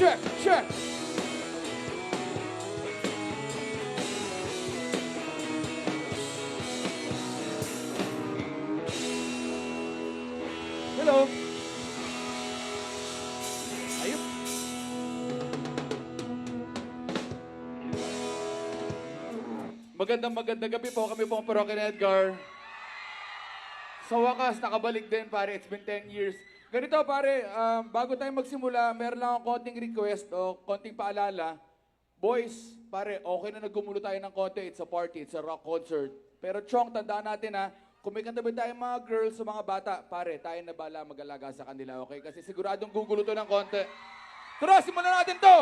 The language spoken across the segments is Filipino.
check, check. Hello. Ayun. Magandang gabi po. Kami po ang Parokya ni Edgar. Sa wakas, nakabalik din, pare. It's been 10 years. Ganito, pare, bago tayo magsimula, meron lang akong konting request o konting paalala. Boys, pare, okay na nagumulo tayo ng konti. It's a party, it's a rock concert. Pero Chong, tandaan natin ha, kung may katabi tayong mga girls sa mga bata, pare, tayo na bala mag-alaga sa kanila, okay? Kasi siguradong gugulo to ng konti. Tara, simulan natin to!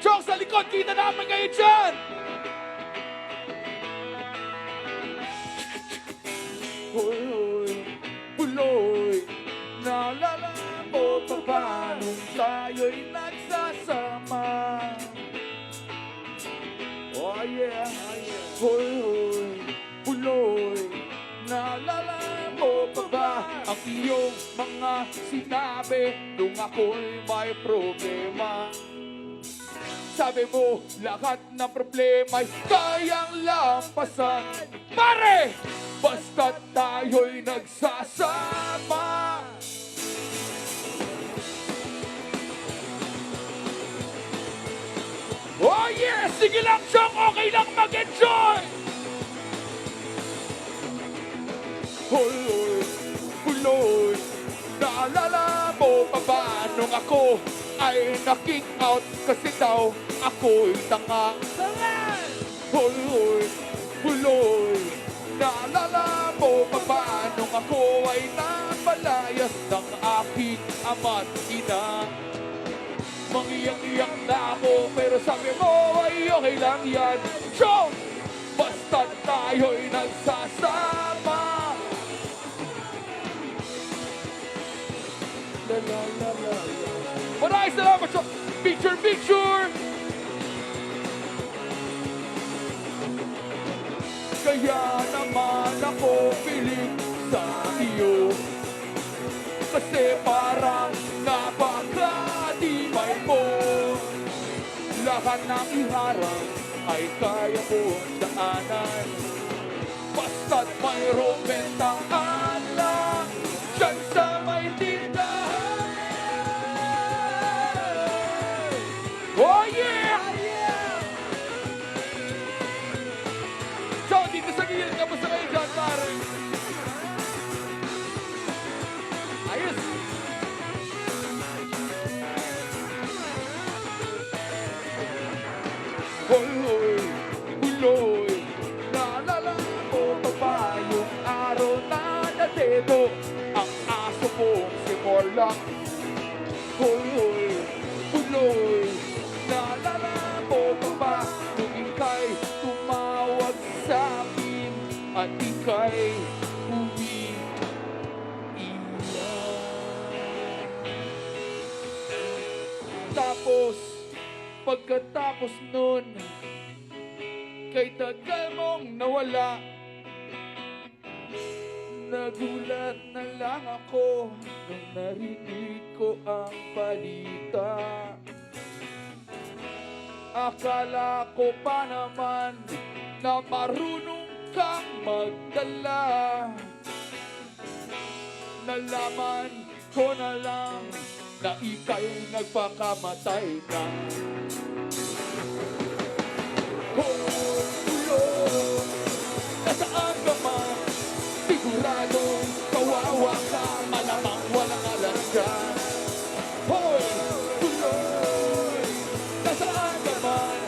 Chong, sa likod, kita namin kayo dyan! Hoy, hoy, buloy, naalala mo pa paano tayo'y nagsasama? Oh yeah, hoy, hoy, buloy, naalala mo pa ba ang iyong mga sinabi nung ako'y may problema? Sabi mo, lahat ng problema'y kayang lampasan. Pare! Basta tayo'y nagsasama. Oh yes! Sige lang siyang okay lang mag-enjoy! Hoy, hoy, buloy, naalala mo pa ba nung ako ay na-kick out kasi daw ako'y tanga. Hoy, hoy, buloy, naalala mo pa ba nung ako ay napalayas ng aking ama't ina? Mangiyak-iyak na ako pero sabi mo ay okay lang yan. Show! Basta tayo'y nagsasama. La la la la la. Maraming salamat sa picture, picture! Kaya naman ako piling sa iyo. Kasi parang napakatibay mo. Lahat ng iharang ay kaya mong daanan. Basta't mayroong bentang alak dyan sa may tindahan. Oh yeah! So, dito sa gilid, kamusta kayo dyan, pare? Ayos! Hoy, hoy, buloy, naalala mo pa ba yung araw na nadedo ang aso mong si Morlock? Hoy, hoy, buloy, naalala mo pa ba nung ika'y tumawag sa akin at ika'y umiiyak? Tapos, pagkatapos nun, kay tagal mong nawala, nagulat na lang ako nung narinig ko ang balita. Akala ko pa naman na marunong kang magdala. Nalaman ko na lang na ika'y nagpakamatay na. Nasaan ka man, siguradong kawawa ka, malamang walang alam ka. Hoy, tuloy, nasaan ka man,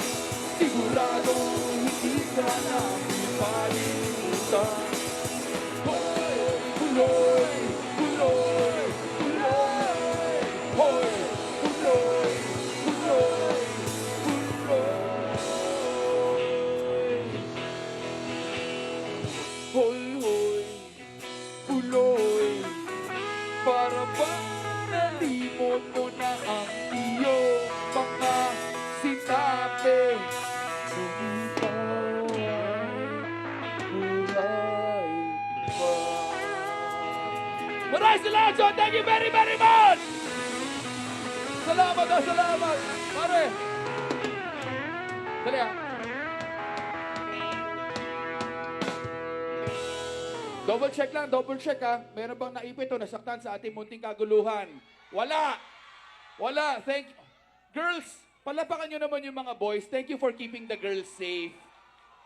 siguradong hindi ka na ipalimutan. Hoy, tuloy, tuloy, tuloy, hoy, tuloy, tuloy. Congratulations! Thank you very, very much! Salamat na, salamat! Pare! Dali ah. Double check ha. Meron bang naipit o nasaktan sa ating munting kaguluhan? Wala! Wala! Thank you. Girls, palapakan nyo naman yung mga boys. Thank you for keeping the girls safe.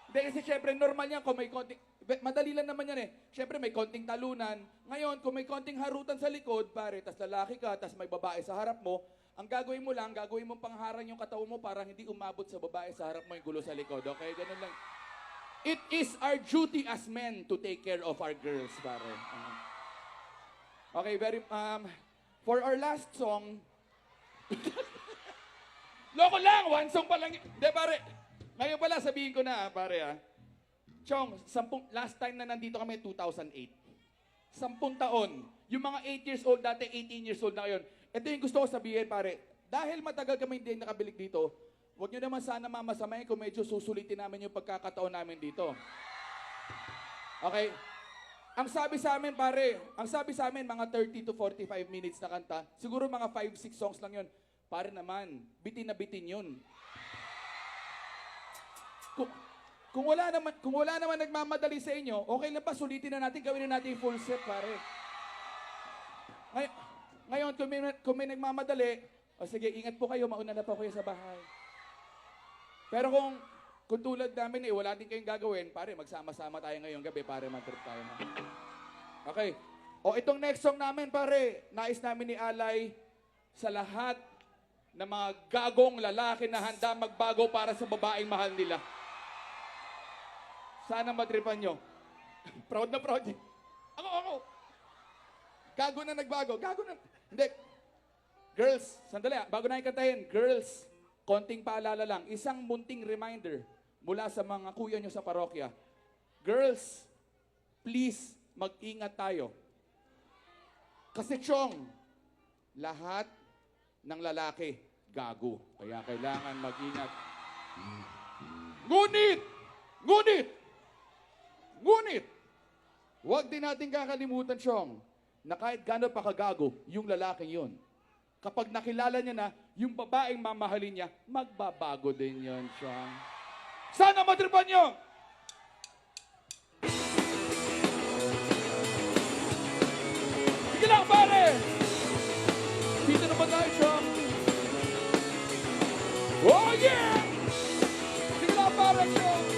Hindi, kasi syempre normal yan kung may konting... Madali lang naman yan eh. Syempre may konting talunan. Ngayon, kung may konting harutan sa likod, pare, tas lalaki ka, tas may babae sa harap mo, ang gagawin mo lang, gagawin mong pangharang yung katawan mo para hindi umabot sa babae sa harap mo yung gulo sa likod. Okay? Ganun lang. It is our duty as men to take care of our girls, pare. Okay, for our last song, loko lang, one song pa lang. Hindi, pare. Ngayon pala, sabihin ko na, pare, Chong, last time na nandito kami, 2008. 10 taon. Yung mga 8 years old dati, 18 years old na ngayon. Ito yung gusto ko sabihin, pare. Dahil matagal kami hindi nakabilik dito, huwag nyo naman sana mamasamayin kung medyo susulitin namin yung pagkakataon namin dito. Okay? Ang sabi sa amin, pare, mga 30 to 45 minutes na kanta, siguro mga 5-6 songs lang yun. Pare naman, bitin na bitin yun. Kung wala naman nagmamadali sa inyo, okay lang pa, sulitin na natin, gawin na natin full set, pare. Ngayon, kung may nagmamadali, sige, ingat po kayo, mauna na po kayo sa bahay. Pero kung tulad namin wala din kayong gagawin, pare, magsama-sama tayo ngayong gabi, pare, mag-trip tayo na. Okay. Itong next song namin, pare, nais namin ni Alay sa lahat ng mga gagong lalaki na handa magbago para sa babaeng mahal nila. Sana matripan nyo. Proud na proud. Ako. Gago na nagbago. Gago na. Hindi. Girls, sandali bago na ikantahin. Girls, konting paalala lang. Isang munting reminder mula sa mga kuya nyo sa parokya. Girls, please, mag-ingat tayo. Kasi Chong, lahat ng lalaki, gago. Kaya kailangan mag-ingat. Ngunit, huwag din natin kakalimutan, Chong, na kahit gano'n pa kagago, yung lalaking yun. Kapag nakilala niya na, yung babaeng mamahalin niya, magbabago din yun, Chong. Sana matripan niyo! Sige lang, pare! Dito na ba tayo, Chong? Oh, yeah! Sige lang, pare, Chong!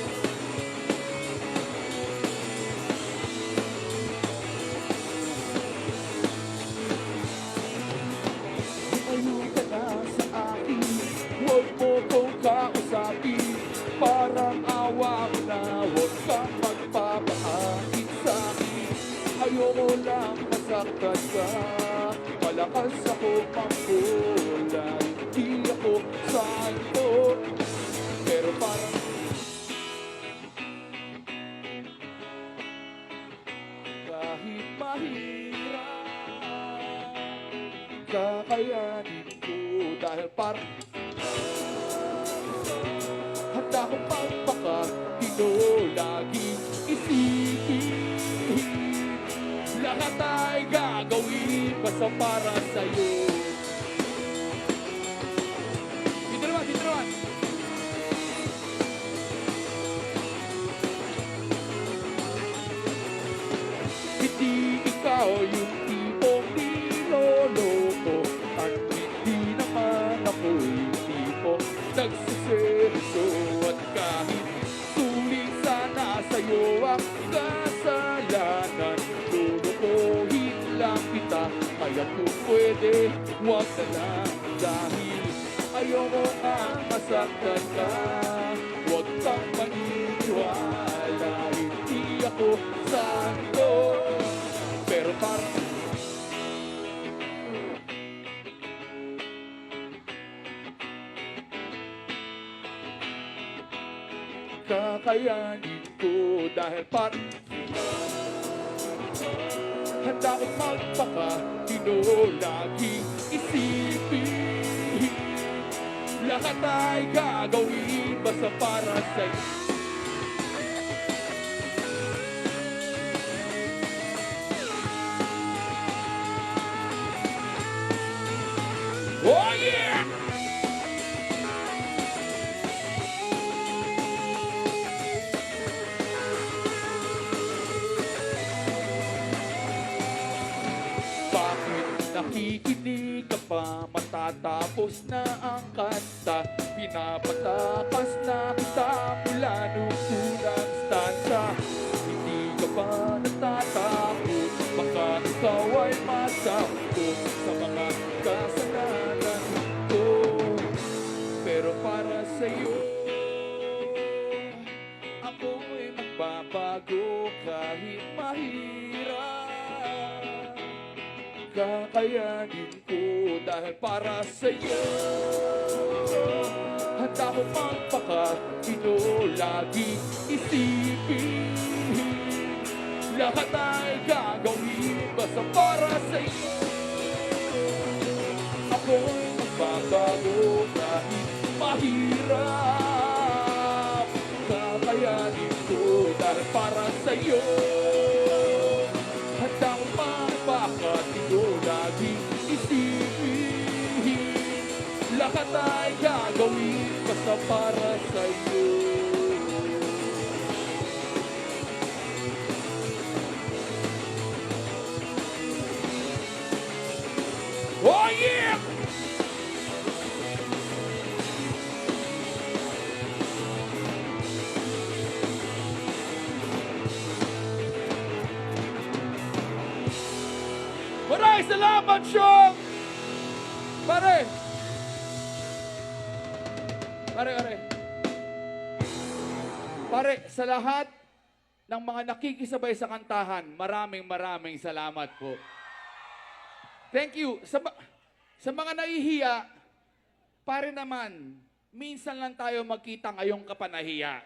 Huwag mo kong kausapin, parang awa mo na, huwag kang magpapahangin sa'kin. Ayoko lang masaktan ka, malakas ako mangkulay, di ako santo, pero parang kahit mahirap, kakayanin ko dahil parang handa akong magpakatino, laging isipin lahat ay gagawin basta para sa'yo. Dito naman. Hindi ikaw yung tipong niloloko at hindi naman ako yung tipong nagsiseryoso. At kahit suling sana sa'yo ang kasalanan, lulukuhin lang kita. Kaya kung pwede, huwag na lang, dahil ayoko ang masaktan ka. Huwag kang maniniwala, hindi ako santo, pero parang kakayanin ko dahil parang handa akong magpakatino, laging isipin lahat ay gagawin basta para sa'yo. Tinatapos na ang kanta, pinapatakas na kita mula nung unang stanza. Hindi ka ba natatakot? Baka ikaw ay masakot sa mga kasalanan ko. Pero para sa'yo, ako'y magbabago kahit mahirap. Kakayanin ko dahil para sa'yo. Handa ko magpakatino, laging isipin. Lahat ay gagawin basta para sa'yo. Ako'y magbabago kahit mahirap. Kakayanin ko dahil para sa'yo. Handa ko magpakatino, laging isipin. Lahat ay gagawin basta para sa'yo. Oh yeah! Maraming salamat, Chong! Pare! Pare, sa lahat ng mga nakikisabay sa kantahan, maraming salamat po. Thank you. Sa mga nahihiya, pare naman, minsan lang tayo magkita ngayong kapanahiya.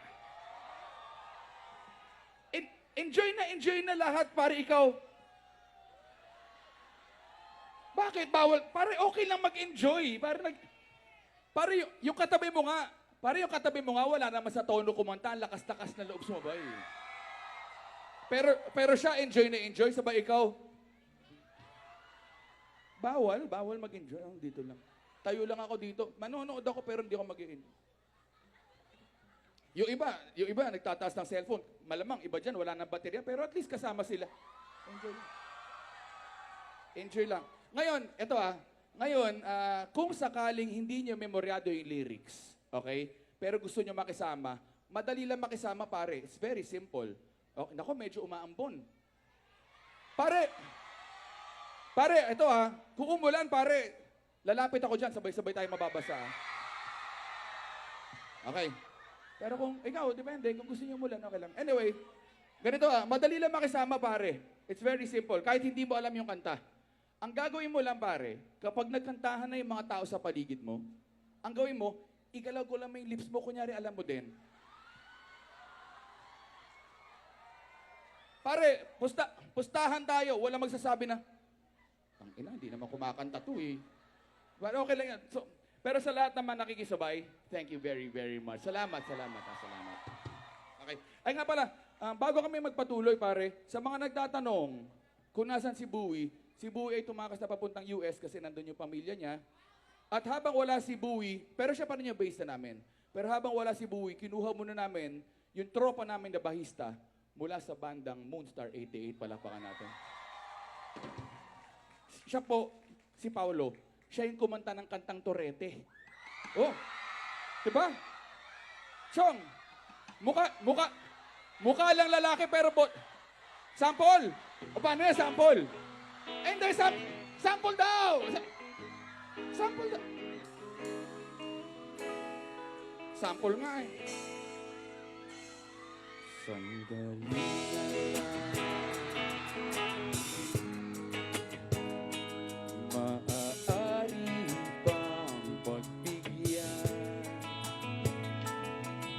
Enjoy na lahat, pare ikaw. Bakit bawal? Pare, okay lang mag-enjoy. Pare, yung katabi mo nga, wala naman sa tono kumanta, ang lakas-lakas na loob sumabay. Pero siya, enjoy, sabay ikaw. Bawal mag-enjoy. Dito lang. Tayo lang ako dito. Manonood ako pero hindi ako mag-enjoy. Yung iba, nagtataas ng cellphone. Malamang, iba dyan, wala nang baterya, pero at least kasama sila. Enjoy lang. Ngayon, kung sakaling hindi nyo memoryado yung lyrics, okay? Pero gusto nyo makisama, madali lang makisama, pare. It's very simple. Okay, nako, medyo umaambon. Pare, ito kung umulan, pare, lalapit ako dyan, sabay-sabay tayo mababasa. Okay. Pero kung ikaw, depende, kung gusto niyo umulan, okay lang. Anyway, ganito madali lang makisama, pare. It's very simple, kahit hindi mo alam yung kanta. Ang gagawin mo lang, pare, kapag nagkantahan na yung mga tao sa paligid mo, ang gawin mo, igalaw ko lang yung lips mo, kunyari alam mo din. Pare, pustahan tayo, wala magsasabi na, ang ina, hindi naman kumakanta to eh. But okay lang yan. So, pero sa lahat naman nakikisabay, thank you very, very much. Salamat. Okay. Ay nga pala, bago kami magpatuloy, pare, sa mga nagtatanong kung nasan si Bowie ay tumakas na papuntang US kasi nandun yung pamilya niya. At habang wala si Bowie, pero siya pa rin yung base na namin. Pero habang wala si Bowie, kinuha muna namin yung tropa namin na bahista mula sa bandang Moonstar 88. Palakpakan natin. Siya po, si Paolo, siya yung kumanta ng kantang Torete. Oh, diba? Chong, mukha lang lalaki pero sample! O paano yan, sample? Hindi, sample daw! Sample daw! Sample nga eh. Sandali na maaari bang pagbigyan?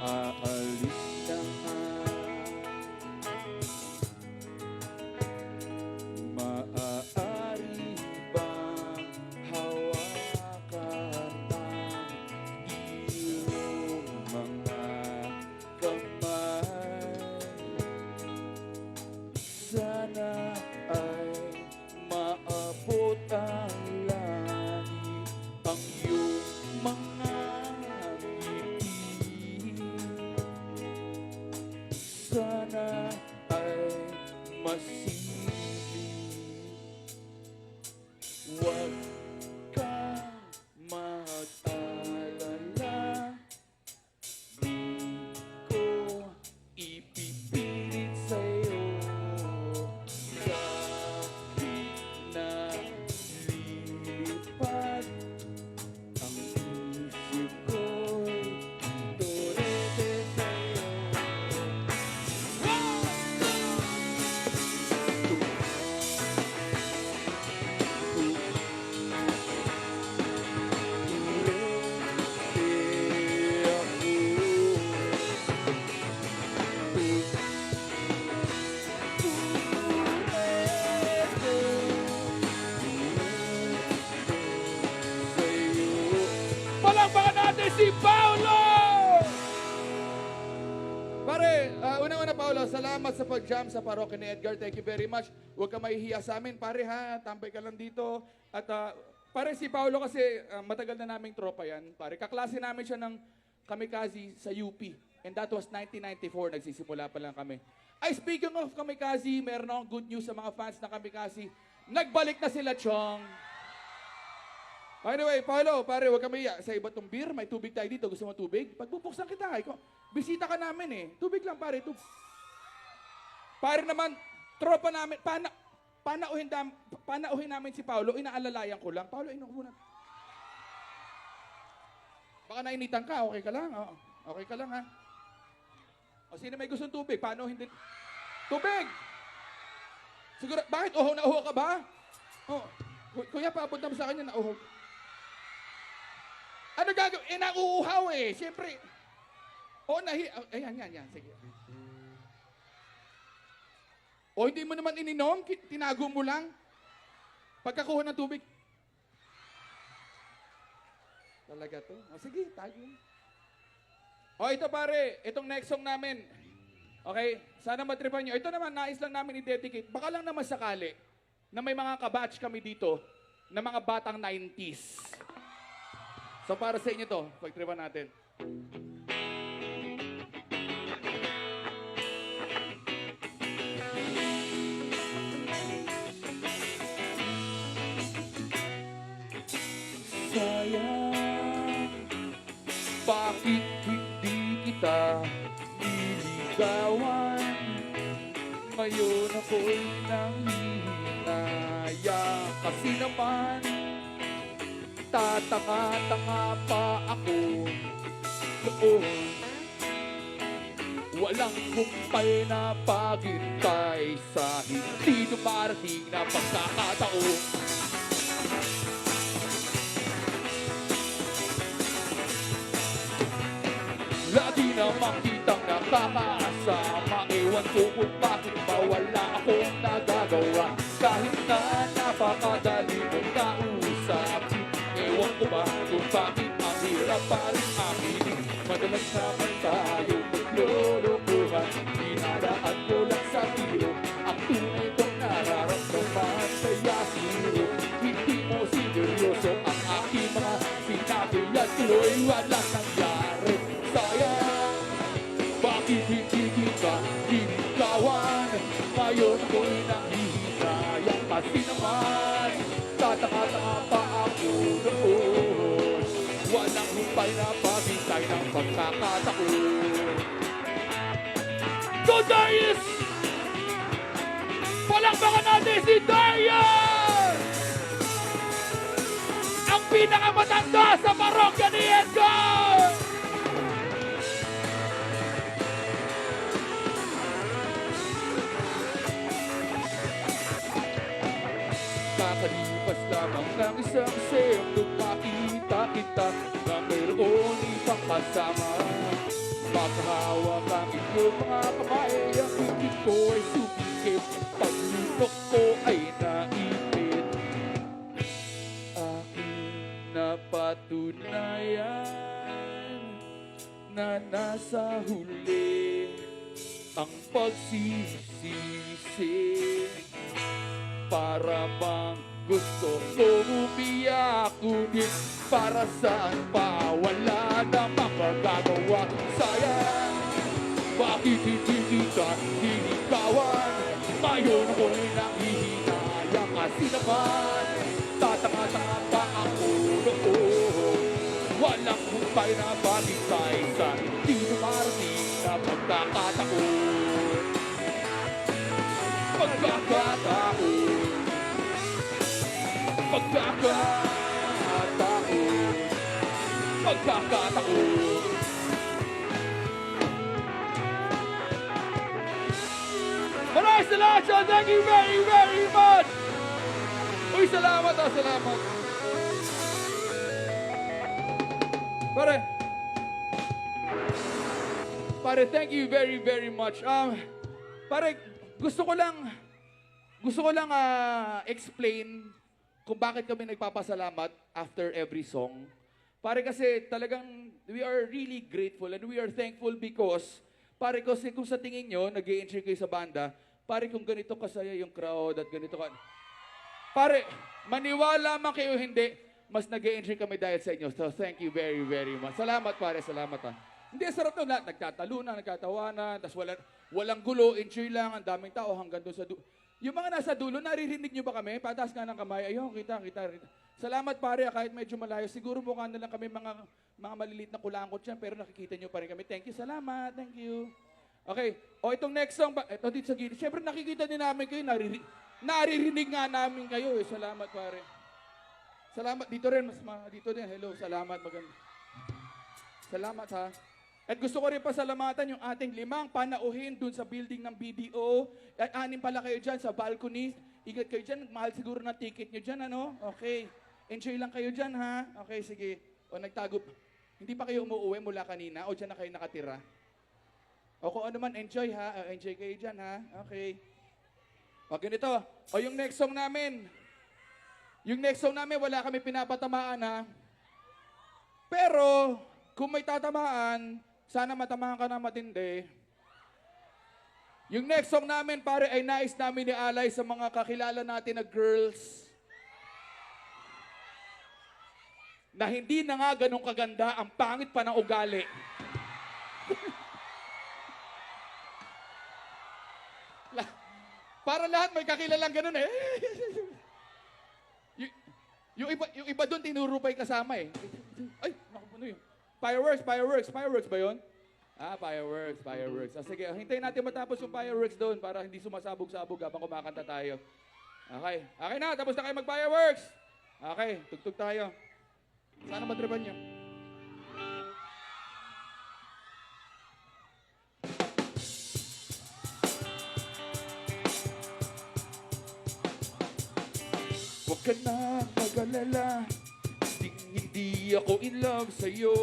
Aalis na nga. Maaari bang hawakan ng iyong mga kamay? Sana ay maabot ang langit ang iyong mga ngiti. Sana ay masilip. Huwag kang Paolo, salamat sa pag-jam sa parokya ni Edgar. Thank you very much. Huwag ka mahihiya sa amin, pare ha. Tambay ka lang dito. At pare si Paolo kasi matagal na naming tropa yan. Pare, kaklase namin siya ng Kamikaze sa UP. And that was 1994. Nagsisimula pa lang kami. Ay, speaking of Kamikaze, meron akong good news sa mga fans ng Kamikaze. Nagbalik na sila, Chong. By the way, Paolo, pare, huwag ka mahiya. Sa iba tong beer, may tubig tayo dito. Gusto mo tubig? Pagbubuksan kita. Bisita ka namin eh. Tubig lang, pare. Pare naman, tropa namin, panauhin namin si Paolo, inaalalayan ko lang. Paolo, inom muna. Baka nainitan ka, okay ka lang. Oo. Okay ka lang, ha? O, sino may gustong tubig? Paano hindi? Tubig! Siguro, bakit? Uho na uho ka ba? Oh, kuya, papunta mo sa kanya na uho. Ano gagawin? Nauuhaw eh. Siyempre. O, ayan. Sige. O, hindi mo naman ininom? Tinago mo lang? Pagkakuha ng tubig. Talaga to. O, sige, tayo. O, ito pare. Itong next song namin. Okay? Sana matripan nyo. Ito naman, nais lang namin i-dedicate. Baka lang naman sakali na may mga kabatch kami dito na mga batang 90s. So para sa inyo to, pagtripan natin. Sayang, bakit hindi kita niligawan? Ngayon ako'y nanghihinaya. Kasi naman tatanga-tanga pa ako noon. Walang kumpay na paghintay sa hindi dumarating na pagkakataon. Lagi namang kitang nakakasama. Ewan ko kung bakit ba wala akong nagagawa. Kahit na napakadali mong kausap, ewan ko ba kung bakit ang hirap pa rin akin. Madalas naman tayo maglulukuhan. Dinadaan ko lang sa tiro ang tunay kong nararamdaman. Kaya siguro hindi mo sineryoso ang aking mga sinabi. At tuloy walang nangyari. Sayang, bakit hindi kita niligawan? Ngayon ko'y nanghihinayang. Kasi naman tataka-taka pa ako noon. Walang humpay na paghintay ng pagkakataon. Go Darius! Palakpakan natin si Darius! Ang pinakamatanda sa parokya ni Edgar! Kakalipas lamang ng isang nung makita kita na mayroon ibang kasama. Makahawak ang inyong mga kamay, ang higit ko ay sumikip, paglunok ko ay naipit. Aking napatunayan na nasa huli ang pagsisisi. Para bang gusto ko umiyak, ngunit para saan pa wala na makagagawa. Sayang, bakit hindi kita niligawan? Ngayon ako'y nanghihinayang. Kasi naman tatanga-tanga pa ako noon. Walang humpay na bagay sa hindi dumarating na pagkakataon. Pagkakataon. Maraming salamat, Sean. Thank you very, very much. Uy, salamat. Pare, thank you very, very much. Pare, gusto ko lang explain kung bakit kami nagpapasalamat after every song. Pare kasi talagang we are really grateful and we are thankful because Pare, kasi kung sa tingin nyo, nag-i-enjoy kayo sa banda, pare, kung ganito kasaya yung crowd at ganito ka... Pare, maniwala man kayo hindi, mas nag-i-enjoy kami dahil sa inyo. So, thank you very, very much. Salamat, pare. Salamat, ha. Hindi, sarap na lahat. Nagtatalunan, nagtatawanan, tapos walang gulo, enjoy lang, ang daming tao hanggang doon sa dulo. Yung mga nasa dulo, naririnig nyo ba kami? Pataas nga ng kamay. Ayun, kita. Salamat, pare. Kahit medyo malayo. Siguro mukha na lang kami mga maliliit na kulangkot yan, pero nakikita nyo pa rin kami. Thank you, salamat. Thank you. Okay. O, itong next song, ito dito sa gilid. Siyempre, nakikita din namin kayo. Naririnig nga namin kayo. Salamat, pare. Salamat. Dito rin. Dito din. Hello. Salamat. Maganda. Salamat, ha. At gusto ko rin pasalamatan yung ating 5 panauhin dun sa building ng BDO. At 6 pala kayo dyan sa balcony. Ingat kayo dyan. Mahal siguro na ticket nyo dyan, ano? Okay. Enjoy lang kayo dyan, ha? Okay, sige. O, nagtago. Hindi pa kayo umuuwi mula kanina? O, dyan na kayo nakatira? O, kung ano man, enjoy, ha? Enjoy kayo dyan, ha? Okay. O, ganito. O, yung next song namin. Yung next song namin, wala kami pinapatamaan, ha? Pero, kung may tatamaan, sana matamaan ka na matindi. Yung next song namin, pare, ay nais namin ni-alay sa mga kakilala natin na girls na hindi na nga ganun kaganda, ang pangit pa ng ugali. Para lahat may kakilalang ganun eh. yung iba doon tinurupay kasama eh. Ay, naku, ano yun? Fireworks ba yun? Fireworks. Sige, hintayin natin matapos yung fireworks doon para hindi sumasabog-sabog habang kumakanta tayo. Okay na, tapos na kayo mag-fireworks. Okay, tugtog tayo. Sana matripan nyo. Huwag ka na mag-alala, hindi ako in love sa'yo.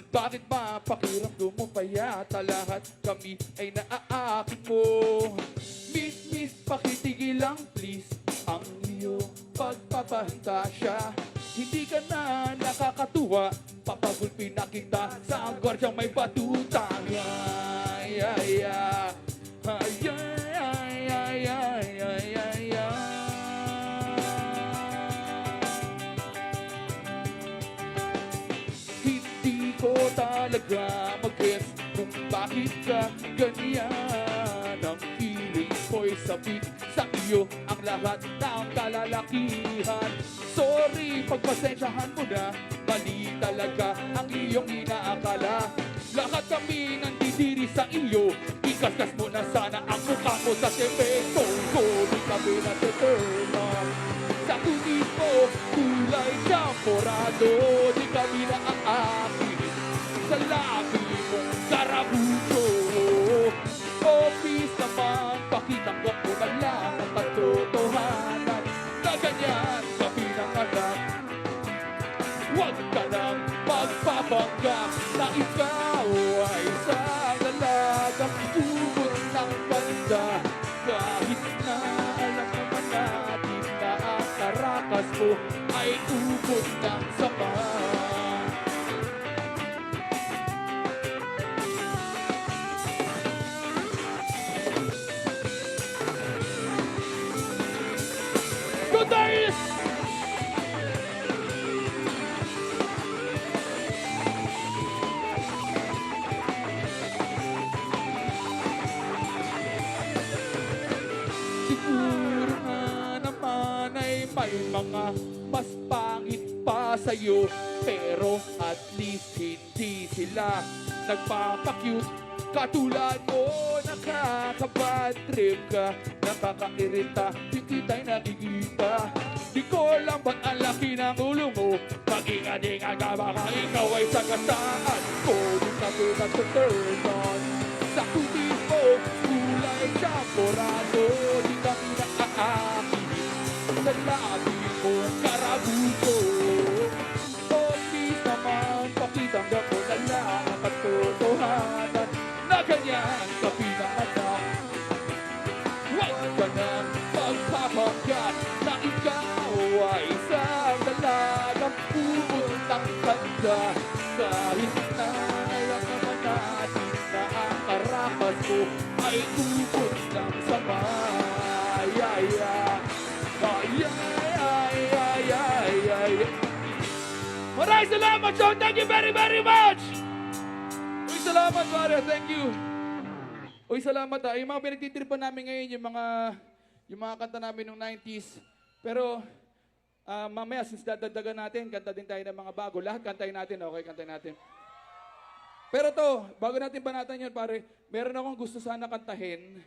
Bakit ba pakiramdam mo pa yata lahat kami ay naaakin mo? Miss, pakitigil lang please ang iyong pagpapahantasya. Hindi ka na nakakatuwa, papagulpin na kita sa gwardyang may batuta. Hindi ko talaga mag-guess kung bakit ka ganyan. Ang feeling ko'y sabik sa iyo ang lahat ng kalalakihan. Sorry, pagpasensyahan mo na, mali talaga ang iyong inaakala. Lahat kami nandidiri sa iyo, ikaskas mo na sana ang mukha mo sa semento. Di kami na-turn on sa tunis mo, kulay champorado. Di kami na-aakin sa labi mong karabuto. Oh, please naman, pakitanggap mo na lang ang katotohanan na ganyan ka pinanganak. Huwag ka nang magpapanggap na ikaw ay isang dalagang ubod ng banda. Kahit na alam naman natin na ang karakas mo ay ubod ng sama. Good days! Siguro na naman ay may mga mas pangit pa sa'yo, pero at least hindi sila nagpapakyut. Katulad mo, nakakabad trip ka, nakakairita, di kita'y nakikita. Di ko alam ba't ang laki ng ulo mo, mag-inga-dinga ka baka ikaw ay sagasaan ko. Di ka pinag-turn on sa kutis mo, kulay champorado. Di kami nakaakin sa labi mo, karabuto. Oh, please naman, pakitanggap mo na lang ang katotohanan na ganyan ka pinanganak. Huwag ka nang magpapanggap na ikaw ay isang dalagang ubod ng kanda. Kahit na alam naman natin na ang oras ko ay tubos ng sama. Ay, ay, ay, ay, ay, ay, ay, ay. Maraming salamat, Sean! Thank you very, very much! Uy, salamat, pare. Thank you. Uy, salamat ha. Yung mga pinagtitripan namin ngayon, yung mga kanta namin nung 90s. Pero, mamaya, since dadagdagan natin, kanta din tayo ng mga bago. Lahat kantayin natin, okay? Kantayin natin. Pero to, bago natin banatan yan, pare, meron akong gusto sana kantahin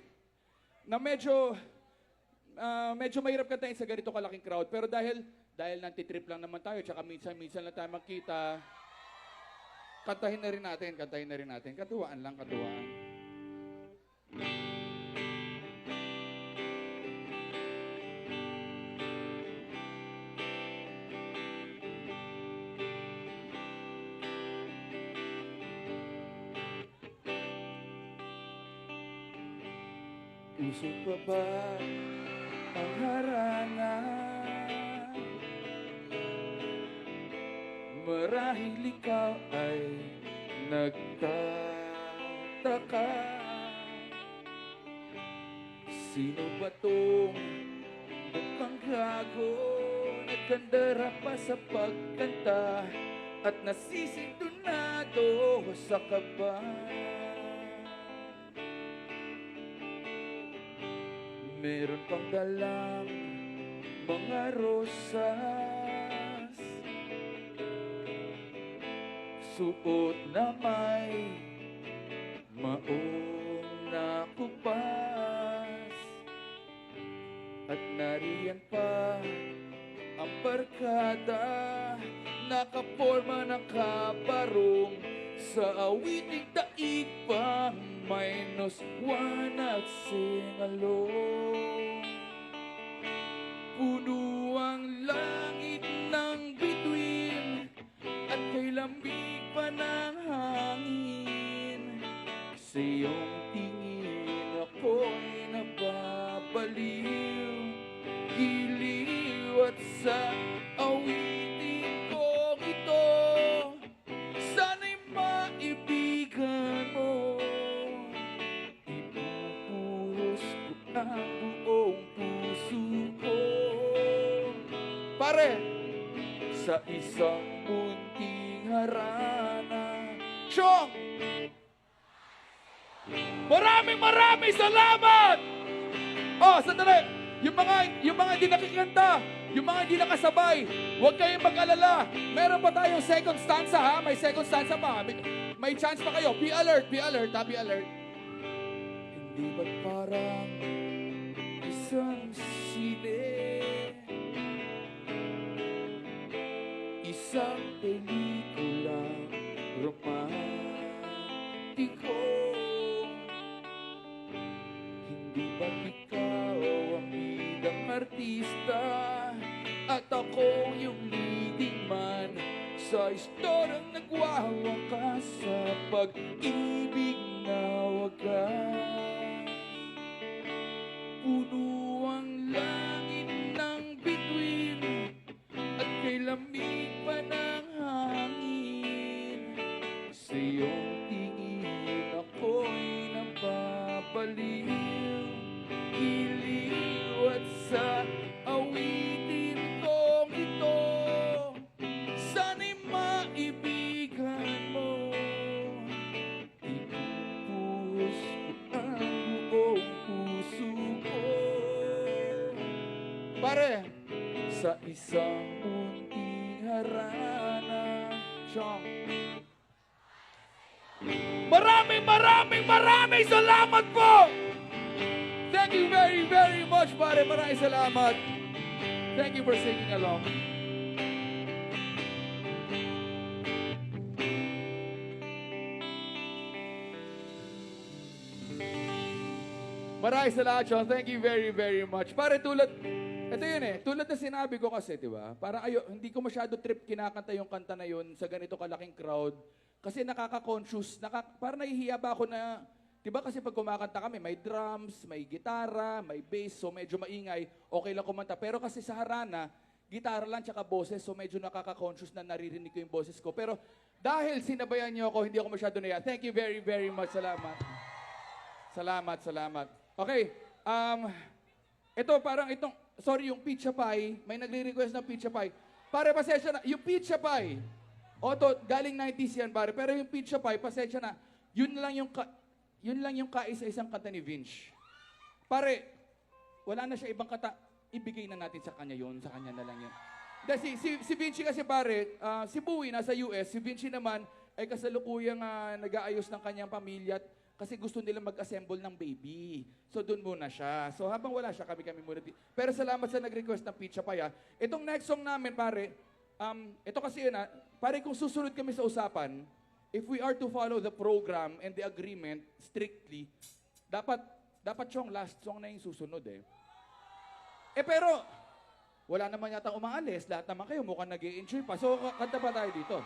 na medyo mahirap kantahin sa ganito kalaking crowd. Pero dahil nantitrip lang naman tayo, tsaka minsan lang tayo magkita, kantahin na rin natin. Katuwaan lang, katuwaan. Puso pa ba ang harana? Marahil ikaw ay nagtataka. Sino ba tong mukhang gago? Nagkandara pa sa pagkanta at nasisintunado sa kaba. Meron pang dalang mga rosas, suot na may maong na kupas, at nariyan pa ang barkada, nakaporma ng kabarong sa awiting daig pang -1 at singalong. Puno ang langit ng bituin at kay lamig pa ng hangin. Sa iyong tingin ako'y nababaliw, giliw at sa awitin ko ito, sana'y maibigan mo. Ibubuhos ko ang buong puso ko, pare, sa isang munting harana. Chong! Maraming salamat! Oh, sandali! Yung mga hindi nakikanta, yung mga hindi nakasabay, huwag kayong mag-alala. Meron pa tayong second stanza, ha? May second stanza pa. May chance pa kayo. Be alert, be alert, ha? Be alert. Hindi ba't parang isang sine, isang pelikulang romantiko? Hindi ba't ikaw ang bidang artista at ako yung leading man sa istoryang nagwawakas sa pag-ibig na wagas? Puno ang langit ng bituin at kay lamig pa ng hangin. Sa iyong tingin ako'y nababaliw, giliw at sa awitin kong ito, sana'y maibigan mo. Ibubuhos ko ang buong puso ko, pare, sa isang munting harana. Chong. Maraming salamat po! Thank you very, very much, pare. Maraming salamat. Thank you for singing along. Maraming salamat, Sean. Thank you very, very much. Pare, ito yun eh, tulad na sinabi ko kasi, di ba? Para hindi ko masyado trip kinakanta yung kanta na yun sa ganito kalaking crowd. Kasi nakaka-conscious, parang nahihiya ba ako na, di ba kasi pag kumakanta kami, may drums, may gitara, may bass, so medyo maingay, okay lang kumanta. Pero kasi sa harana, gitara lang tsaka boses, so medyo nakaka-conscious na naririnig ko yung boses ko. Pero dahil sinabayan niyo ako, hindi ako masyado naiya. Thank you very, very much. Salamat. Salamat, salamat. Okay, ito parang itong, sorry, yung pizza pie, may nagre-request ng pizza pie. Pare, pasensya na, yung pizza pie, o to, galing 90s yan, pare, pero yung pizza pie, pasensya na, yun lang yung kaisa-isang kanta ni Vince. Pare, wala na siya ibang kata, ibigay na natin sa kanya yun, sa kanya na lang yun. Dahil si Vinci kasi pare, si Bowie nasa US, si Vinci naman ay kasalukuyang nag-aayos ng kanyang pamilya kasi gusto nila mag-assemble ng baby. So doon muna siya. So habang wala siya, kami muna. Pero salamat sa nag-request ng pizza pa ya. Itong next song namin pare, ito kasi yun pare kung susunod kami sa usapan, if we are to follow the program and the agreement strictly, dapat yung last song na yung susunod eh. Pero, wala naman yata umaalis. Lahat naman kayo mukhang nag-i-enjoy pa. So, kanta pa tayo dito.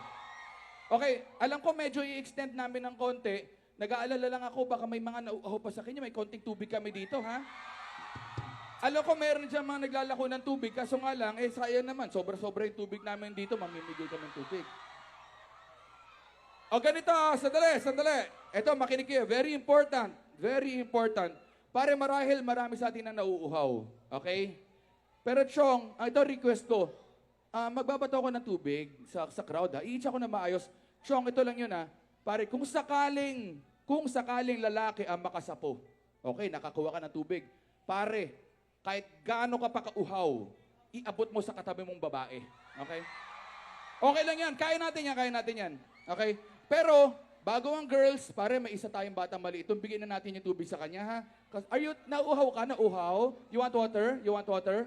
Okay, alam ko medyo i-extend namin ng konti. Nag-aalala lang ako, baka may mga nauuhaw pa sa kanya. May konting tubig kami dito, ha? Alam ko meron dyan mga naglalako ng tubig. Kaso nga lang, sayang naman. Sobra-sobra yung tubig namin dito. Mamimigay kami ng tubig. O ganito, sandali. Ito, makinig kayo. Very important. Very important. Pare marahil marami sa atin na nauuhaw. Okay? Pero Chong, ito request ko. Magbabato ako ng tubig sa crowd ha. I-itch ako na maayos. Chong, ito lang yun ha. Pare, kung sakaling lalaki ang makasapo, okay, nakakuha ka ng tubig. Pare, kahit gaano ka pa kauhaw, iabot mo sa katabi mong babae. Okay? Okay lang yan. Kaya natin yan. Okay? Pero, bago ang girls, pare, may isa tayong batang maliit. Bigyan na natin yung tubig sa kanya, ha? Nauuhaw ka? Nauuhaw? You want water?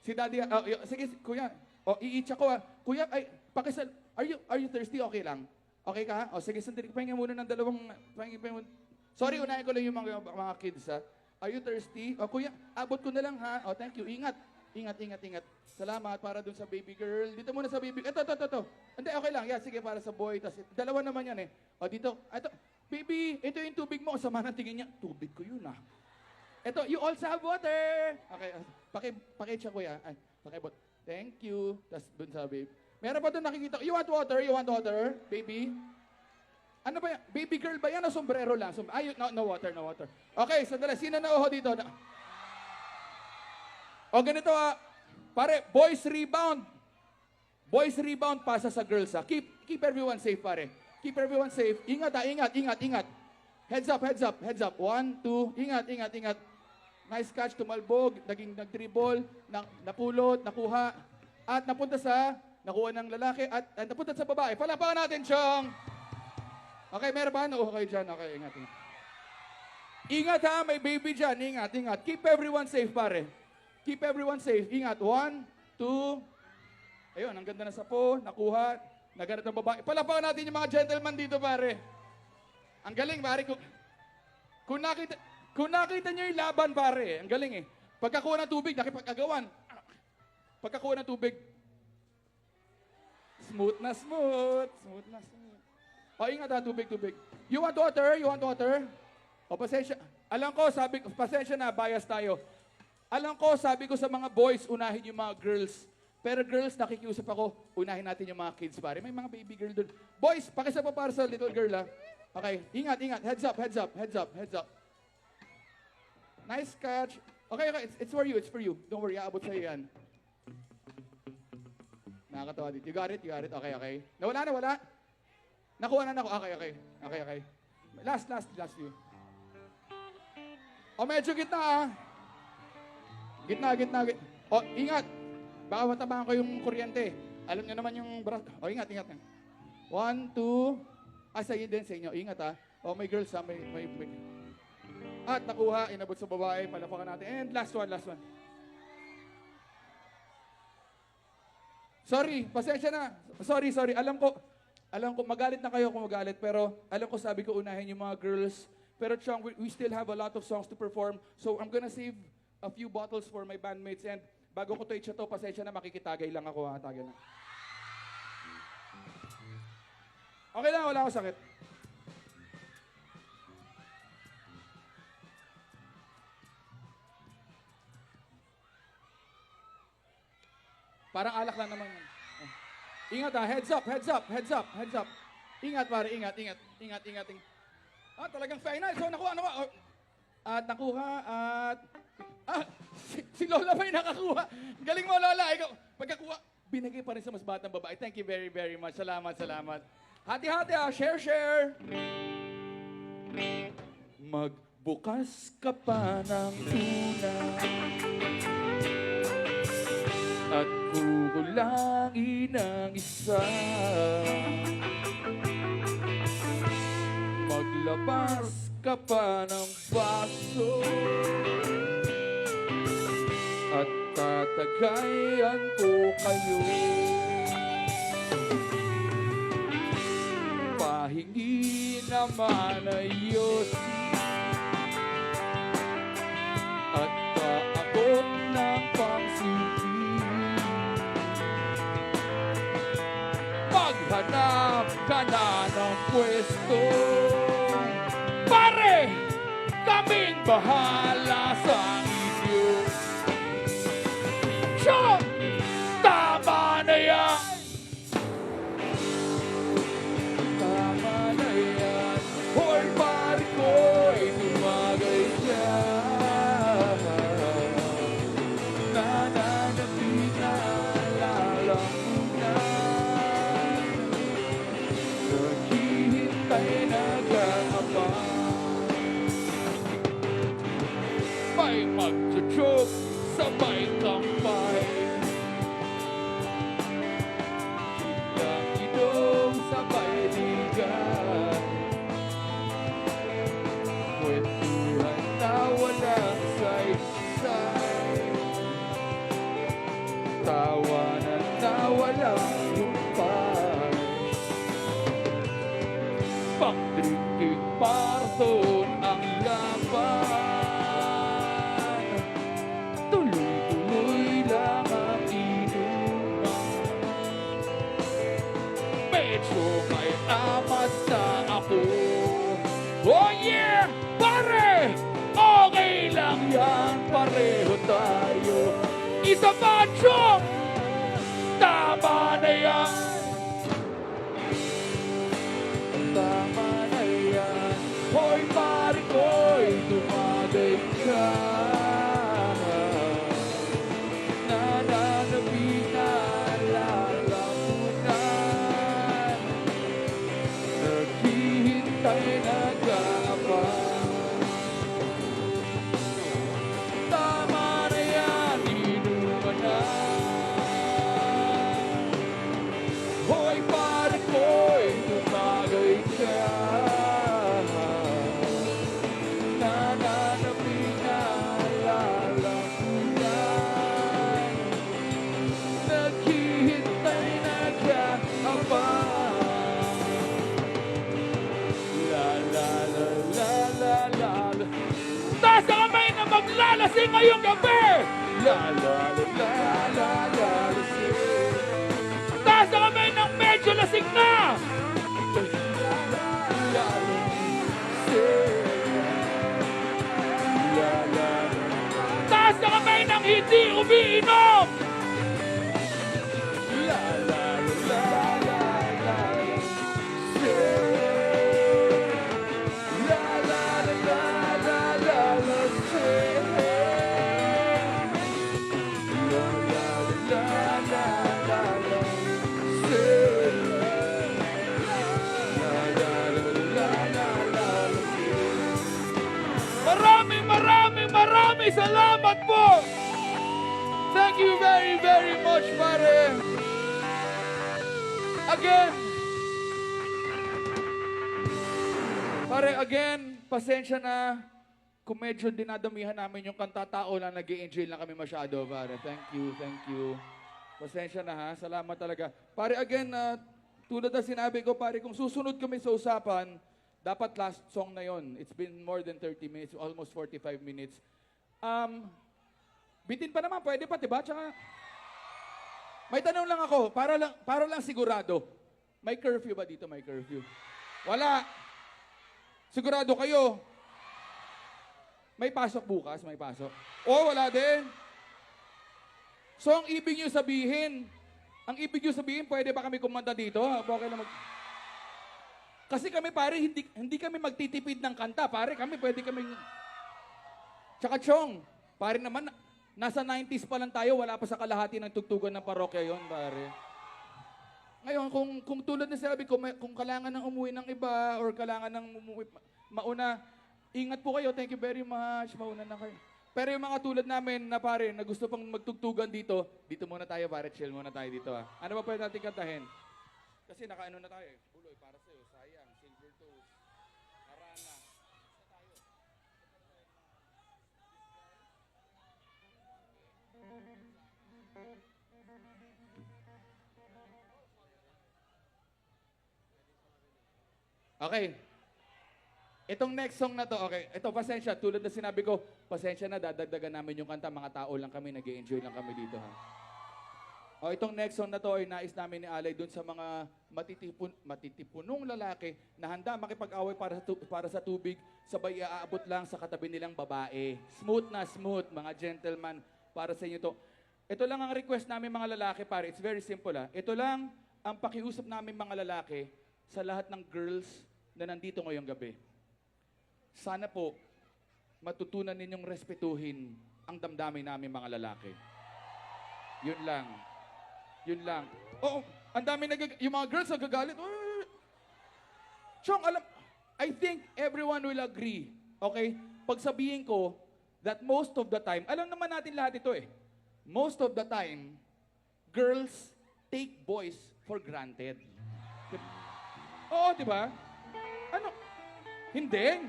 Si daddy, sige, kuya. I-itch ako, ha? Kuya, pakisal, are you thirsty? Okay lang. Okay ka, ha? Sige, sandali. Pahinga muna ng Sorry, unahin ko lang yung mga kids, ha? Are you thirsty? Kuya, abot ko na lang, ha? Thank you. Ingat. Salamat para dun sa baby girl. Dito muna sa baby. Ito. Hindi, okay lang. Yeah, sige, para sa boy. Dalawa naman yan eh. Dito. Ito. Baby, ito yung tubig mo. Sama ng tingin niya. Tubig ko yun ah. Ito, you also have water. Okay, pakitsa kuya. Pakibot. Thank you. Tapos dun sa baby. Meron pa dun nakikita. You want water? Baby? Ano ba yan? Baby girl ba yan o sombrero lang? No water. Okay, sandali. Sino na dito? Ganito pare, boys rebound. Pasa sa girls Keep everyone safe, pare. Keep everyone safe. Ingat. Heads up. 1, 2, ingat. Nice catch, tumalbog, nag-dribble, napulot, nakuha, at nakuha ng lalaki, at napunta sa babae. Palapakan natin, Chong! Okay, meron ba? Okay dyan. Okay, ingat. Ingat ha, may baby dyan. Ingat. Keep everyone safe, pare. Keep everyone safe. Ingat. 1, 2. Ayun, ang ganda na sapo. Nakuha. Naganap ng babae. Palapakan natin yung mga gentleman dito, pare. Ang galing, pare. Kung nakita nyo yung laban, pare. Ang galing eh. Pagkakuha ng tubig, nakipagkagawan. Pagkakuha ng tubig, smooth na smooth. Ingat ha, tubig. You want water? Pasensya. Alam ko, pasensya na, bias tayo. Alam ko, sabi ko sa mga boys, unahin yung mga girls. Pero girls, nakikiusap ako, unahin natin yung mga kids, pare. May mga baby girl doon. Boys, pakisa pa para sa little girl, ha? Okay, ingat. Heads up. Nice catch. Okay, it's for you. Don't worry, aabot sa'yo yan. Nakakatawa dito. You got it? Okay. Nawala? Nakuha na ako. Okay. Last you. Medyo gitna, ha? Gitna. Ingat. Baka matabahan ko yung kuryente. Alam niyo naman yung ingat. 1, 2. Sa'yo din sa inyo. Ingat ha. May girls ha. May. At nakuha. Inabot sa babae. Palapakan natin. And last one. Sorry. Pasensya na. Sorry. Alam ko magalit na kayo kung magalit. Pero alam ko sabi ko unahin yung mga girls. Pero Chong, we still have a lot of songs to perform. So I'm gonna save a few bottles for my bandmates. And bago ko to pasensya na, makikitagay lang ako ha. Tagay lang. Okay lang, wala akong sakit. Parang alak lang naman. Ingat ha, heads up. Ingat pare, ingat. Talagang final. So, nakuha. At nakuha, at... si Lola may nakakuha. Galing mo, Lola. Ikaw, pagkakuha, binigay pa rin sa mas batang babae. Thank you very, very much. Salamat. Hati-hati, share. Magbukas ka pa ng tuna at kukulangin ang isa. Maglabas ka pa ng baso at tatagayan ko kayo. Pahingi naman ay yosi at paabot ng pangsilbi. Maghanap ka na ng pwesto, pare, kaming bahala sa inyo. Siya, tama na yan. Tama na yan. Hoy, pare ko'y tumagay dyan. Nananapin na lalamunan. Naghihintay na gagabang. May magtutug sa may kampay. Ilang inom sa may ligan. Kwentuhan na walang saysay. Tawanan na walang humpay. Pang-drinking marathon ang laban. Tuloy-tuloy lang ang inuman. Medyo may amas na ako. Oh yeah! Pare! Okay lang yan, pareho tayo. Isa pa, Chong! Tama na yan! Tama na yan. Hoy, pare ko'y tumagay ka. Nananapin na lalamunan. Naghihintay na gabang. Tama na yan, inuman na. Hoy, pare ko'y tumagay ka. Nananapin na lalamunan. Naghihintay na kaabang. La la la la la la la. Taas ang kamay na maglalasing ngayong gabi! La la la la la la lasing. Taas ang kamay ng medyo lasing na! La la la lasing. La la la. Taas ang kamay ng hindi umiinom! La la la la la lasing. La la la la la la lasing. La la la la la lasing. La la la la la la lasing. Maraming salamat po! Thank you very, very much, pare! Again, pasensya na kung medyo dinadamihan namin yung kantatao na nag-i-enjoy lang kami masyado, pare. Thank you. Pasensya na ha, salamat talaga. Pare, again, tulad na sinabi ko, pare, kung susunod kami sa usapan, dapat last song na yon. It's been more than 30 minutes, almost 45 minutes. Bitin pa naman, pwede pa, diba? Tsaka, may tanong lang ako, para lang sigurado. May curfew ba dito? May curfew? Wala. Sigurado kayo. May pasok bukas? May pasok? O, wala din. So, ang ibig nyo sabihin, pwede ba kami kumanta dito? Okay lang Kasi kami pare, hindi kami magtitipid ng kanta. Pare, kami pwede kaming... Tsaka Chong, pare naman, nasa 90s pa lang tayo, wala pa sa kalahati ng tugtugan ng parokya yon pare. Ngayon, kung tulad na sabi ko, kung kailangan ng umuwi ng iba or kailangan ng umuwi, mauna, ingat po kayo, thank you very much, mauna na kayo. Pero yung mga tulad namin na pare, na gusto pang magtugtugan dito muna tayo pare, chill muna tayo dito ha. Ano ba pwede natin kantahin? Kasi nakaano na tayo eh. Buloy, para sa'yo, sayang, silver toes, harana. Okay. Itong next song na to, okay. Ito, pasensya. Tulad na sinabi ko, pasensya na, dadagdagan namin yung kanta. Mga tao lang kami, nag-enjoy lang kami dito, ha. O, itong next song na to ay nais namin ni Alay dun sa mga matitipunong lalaki na handa makipag-away para sa tubig, sabay aabot lang sa katabi nilang babae. Smooth na smooth, mga gentleman, para sa inyo to. Ito lang ang request namin mga lalaki, pare. It's very simple, ha. Ito lang ang pakiusap namin mga lalaki sa lahat ng girls na nandito ngayong gabi. Sana po, matutunan ninyong respetuhin ang damdamin namin mga lalaki. Yun lang. Yun lang. Oo, ang dami yung mga girls nagagalit. Chong, I think everyone will agree, okay? Pag sabihin ko that most of the time, alam naman natin lahat ito eh, most of the time, girls take boys for granted. Oo, di ba? Ano? Hindi.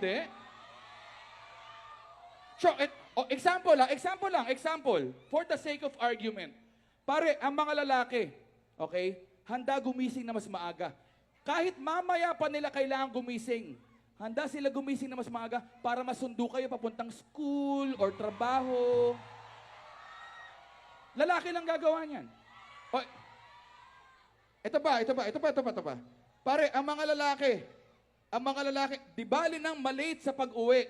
So, example. For the sake of argument. Pare, ang mga lalaki, okay, handa gumising na mas maaga. Kahit mamaya pa nila kailangan gumising, handa sila gumising na mas maaga para masundo kayo papuntang school or trabaho. Lalaki lang gagawa niyan. O, ito pa. Pare, ang mga lalaki, di bali nang malate sa pag-uwi.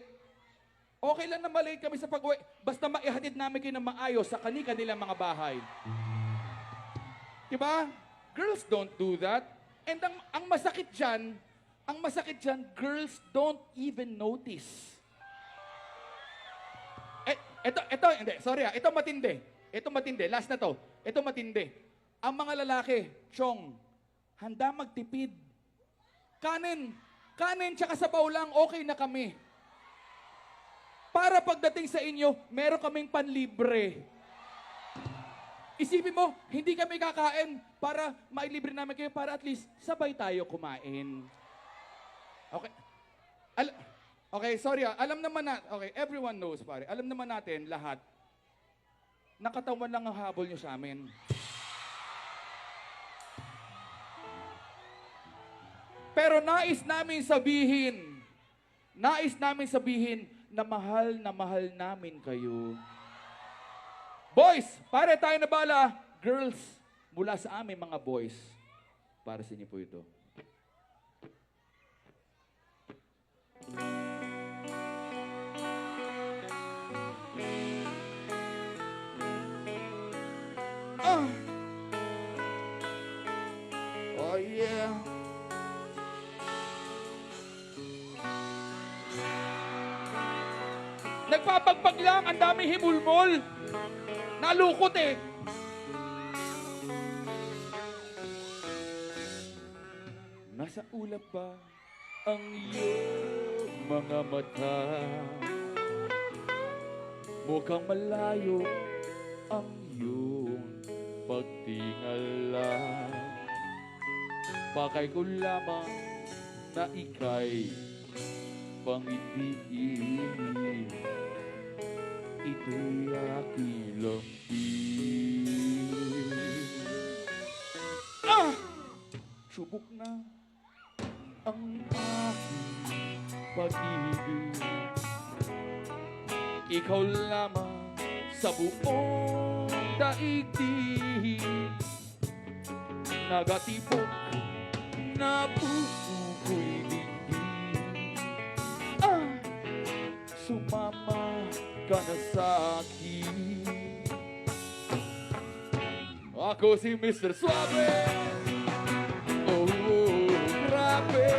Okay lang na malate kami sa pag-uwi, basta maihatid namin kayo ng maayos sa kanilang mga bahay. Diba? Girls don't do that. And ang masakit dyan, girls don't even notice. Ito matindi. Last na to. Ito matindi. Ang mga lalaki, Chong, handa magtipid. Kanin tsaka sabaw lang, okay na kami. Para pagdating sa inyo, meron kaming panlibre. Isipin mo, hindi kami kakain para mailibre namin kayo para at least sabay tayo kumain. Okay. Okay, sorry alam naman okay, everyone knows pare. Alam naman natin lahat, nakatawan lang ang habol nyo sa amin. Pero nais namin sabihin na mahal namin kayo. Boys, pare tayo na bala. Girls, mula sa amin mga boys, para sa inyo po ito. Oh yeah. Nagpapagpag lang, ang dami himulmol. Nalukot eh. Nasa ulap ba ang iyong mga mata? Mukhang malayo ang iyong pagtingala. Pakay ko lamang na ika'y pangitiin. Ito'y aking lambing. Subok na ang aking pag-ibig. Ikaw lamang sa buong daigdig. Nagatipok na puso ko'y dinggin. Sumama ka na sa'kin. Ako si Mr. Suave. Oh, grabe.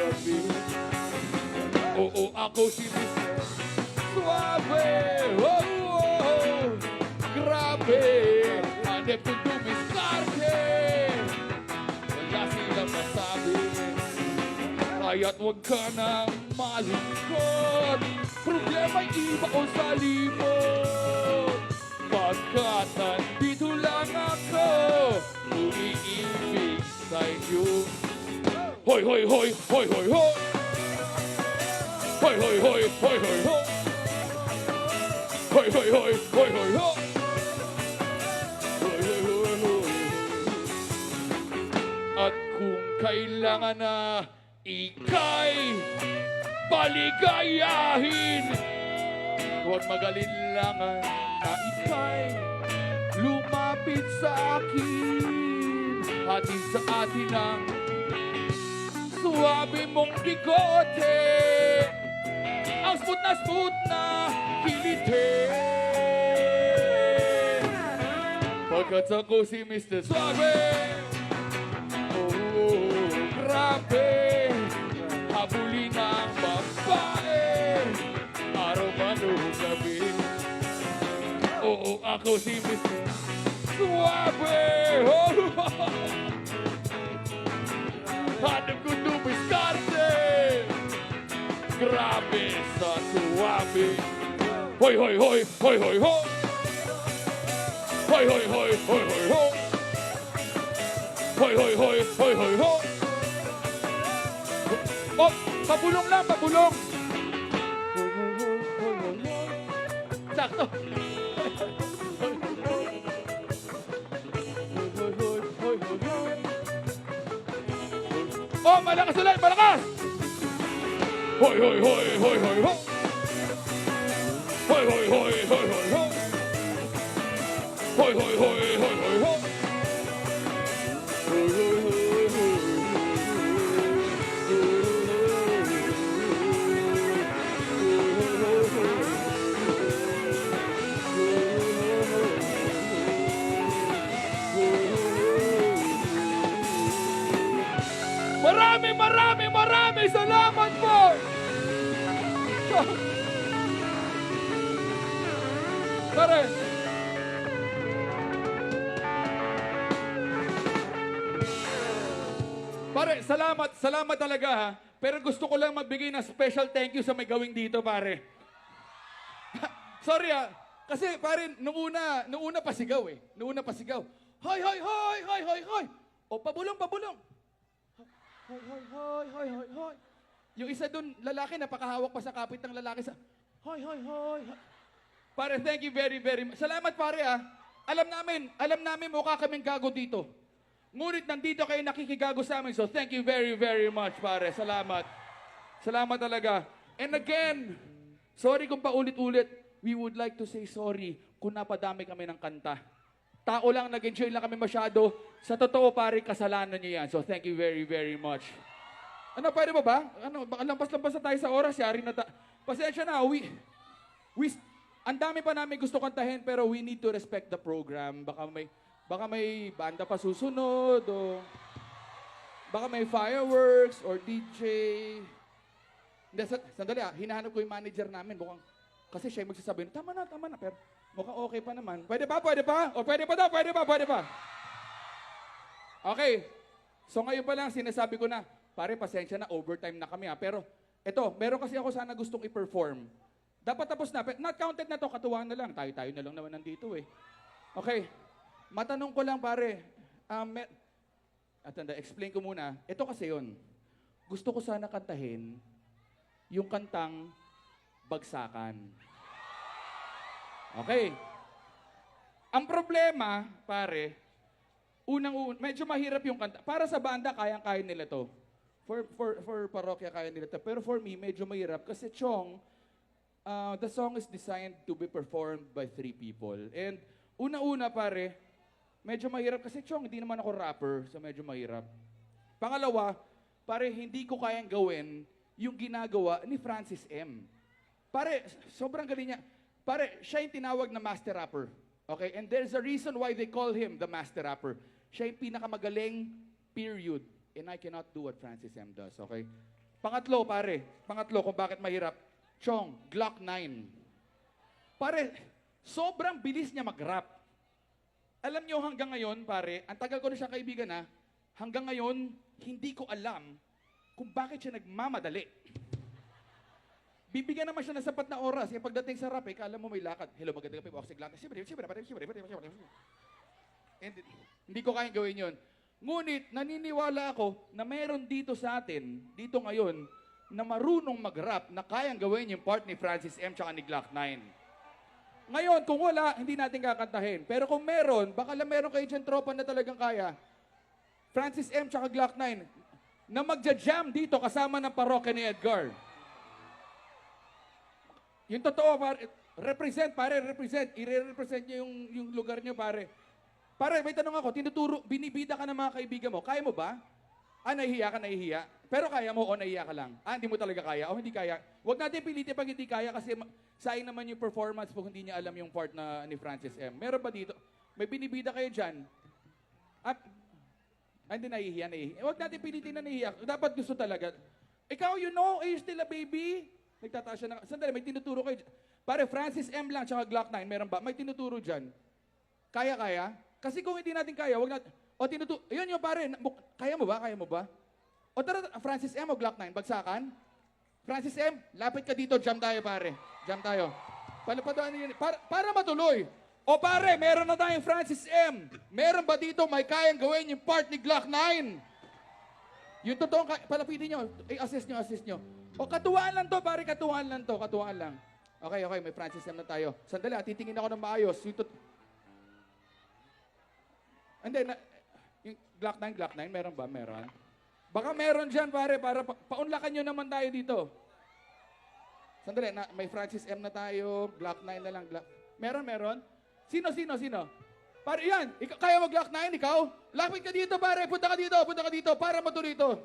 gabi. Oo, ako si Mr. Suave. Oh, oh, grabe. Hanep kong dumiskarte. Wala silang masabi. Kaya't huwag ka nang malungkot. Problema'y iba o sa limot. Pagkat nandito lang ako, umiibig sa inyo. Hoy, hoy, hoy, hoy, hoy, hoy. Hoy, hoy, hoy, hoy, hoy, hoy. Hoy, hoy, hoy, hoy, hoy, hoy. Hoy, hoy, hoy, hoy. At kung kailangan na ika'y paligayahin, huwag mag-alinlangan na ika'y lumapit sa akin. Hatid sa atin ang suwabe mong bigote, ang smooth na kilite. Pagkat ako si Mr. Suave. Oh, grabe. Habulin ang babae, araw man o gabi. Oo, ako si Mr. Suave. Oh, hanap ko dumiskarte. Grabe sa suwabe. Hoy, hoy, hoy, hoy, hoy, hoy. Hoy, hoy, hoy, hoy, hoy, hoy. Hoy, hoy, hoy, hoy, hoy, hoy. Oh, pabulong lang, pabulong. Hoy, hoy, hoy, hoy, hoy, hoy. Sakto. Hoy, hoy, hoy. Hoy, hoy, hoy, hoy, hoy, hoy. Oh, malakas ulit, malakas. Hoy, hoy, hoy, hoy, hoy, hoy. Hoy, hoy, hoy, hoy, hoy, hoy. Hoy, hoy, hoy, hoy, hoy, hoy. Hoy, hoy, hoy, hoy. Maraming salamat po! Pare! Pare, salamat talaga ha. Pero gusto ko lang magbigay ng special thank you sa may gawing dito, pare. Sorry ha. Kasi pare, nung una pasigaw eh. Nung una pasigaw. Hoy, hoy, hoy, hoy, hoy, hoy. O, pabulong, pabulong. Hoy, hoy, hoy, hoy, hoy, hoy. Yung isa dun, lalaki, napakahawak pa sa kapit ng lalaki sa... Hoy, hoy, hoy. Pare, thank you very, very much. Salamat pare ah. Alam namin mukha kaming gago dito. Ngunit nandito kayo nakikigago sa amin. So thank you very, very much pare. Salamat. Salamat talaga. And again, sorry kung paulit-ulit. We would like to say sorry kung napadami kami ng kanta. Tao lang, nag-enjoy lang kami masyado. Sa totoo, pare, kasalanan niyo yan. So, thank you very, very much. Ano, pwede ba? Ano, baka lampas-lampas na tayo sa oras. Yari na pasensya na, ang dami pa namin gusto kantahin, pero we need to respect the program. Baka may banda pa susunod, o baka may fireworks, or DJ. Hindi, sandali hinahanap ko yung manager namin. Kasi siya yung magsasabi, tama na, pero mukhang okay pa naman. Pwede ba? O pwede pa daw, pwede pa. Okay. So ngayon pa lang, sinasabi ko na, pare, pasensya na, overtime na kami Pero, meron kasi ako sana gustong i-perform. Dapat tapos na. Not counted na to, katuwang na lang. Tayo na lang naman nandito eh. Okay. Matanong ko lang, pare. Explain ko muna. Ito kasi yun. Gusto ko sana kantahin yung kantang Bagsakan. Okay. Ang problema, pare, medyo mahirap yung kanta. Para sa banda, kayang-kaya nila to. For parokya, kaya nila to. Pero for me, medyo mahirap. Kasi Chong, the song is designed to be performed by 3 people. And una-una, pare, medyo mahirap. Kasi Chong, hindi naman ako rapper, so medyo mahirap. Pangalawa, pare, hindi ko kayang gawin yung ginagawa ni Francis M. Pare, sobrang galing niya. Pare, siya yung tinawag na master rapper. Okay? And there's a reason why they call him the master rapper. Siya yung pinakamagaling, period. And I cannot do what Francis M does. Okay? Pangatlo, pare. Pangatlo kung bakit mahirap. Chong, Glock 9. Pare, sobrang bilis niya mag-rap. Alam niyo hanggang ngayon, pare, ang tagal ko na siya kaibigan na, hanggang ngayon, hindi ko alam kung bakit siya nagmamadali. Bibigyan naman siya ng sapat na oras. Yung pagdating sa rap, kala mo may lakad. Hello, magandang gabi, Boxing Glock. Hindi ko kayang gawin yun. Ngunit, naniniwala ako na meron dito sa atin, dito ngayon, na marunong mag-rap na kayang gawin yung part ni Francis M. tsaka ni Glock 9. Ngayon, kung wala, hindi natin kakantahin. Pero kung meron, baka lang meron kayo dyan tropa na talagang kaya. Francis M. tsaka Glock 9, na magja-jam dito kasama ng parokya ni Edgar. Yung totoo, pare, represent, pare, represent. I-represent niyo yung lugar niyo, pare. Pare, may tanong ako, binibida ka ng mga kaibigan mo, kaya mo ba? Nahihiya ka, nahihiya. Pero kaya mo o nahihiya ka lang? Hindi mo talaga kaya o hindi kaya? Huwag natin pilitin pag hindi kaya kasi sayang naman yung performance pag hindi niya alam yung part na ni Francis M. Meron ba dito? May binibida kayo dyan? Hindi nahihiya. Huwag natin pilitin na nahihiya. Dapat gusto talaga. Ikaw, you know, are you still a baby? Nagtataas siya na. Sandali, may tinuturo kayo. Pare, Francis M. lang tsaka Glock 9, meron ba? May tinuturo dyan. Kaya? Kasi kung hindi natin kaya, wag natin, ayun yung pare, kaya mo ba? O tara, Francis M. o Glock 9, bagsakan? Francis M., lapit ka dito, jam tayo pare. Jam tayo. Palapadaan yun, para matuloy. O pare, meron na tayong Francis M. Meron ba dito may kayang gawin yung part ni Glock 9? Yung totoong, palapitin nyo, assist nyo. O katuwaan lang to, pare, katuwaan lang. Okay, may Francis M. na tayo. Sandali, titingin ako ng maayos. Hindi, yung Glock 9, meron ba? Meron. Baka meron dyan, pare, para paunlakan nyo naman tayo dito. Sandali, may Francis M. na tayo, Glock 9 na lang. Meron? Sino? Pare, yan, kaya mo Glock 9, ikaw? Lapit ka dito, pare, punta ka dito, para matuloy ito.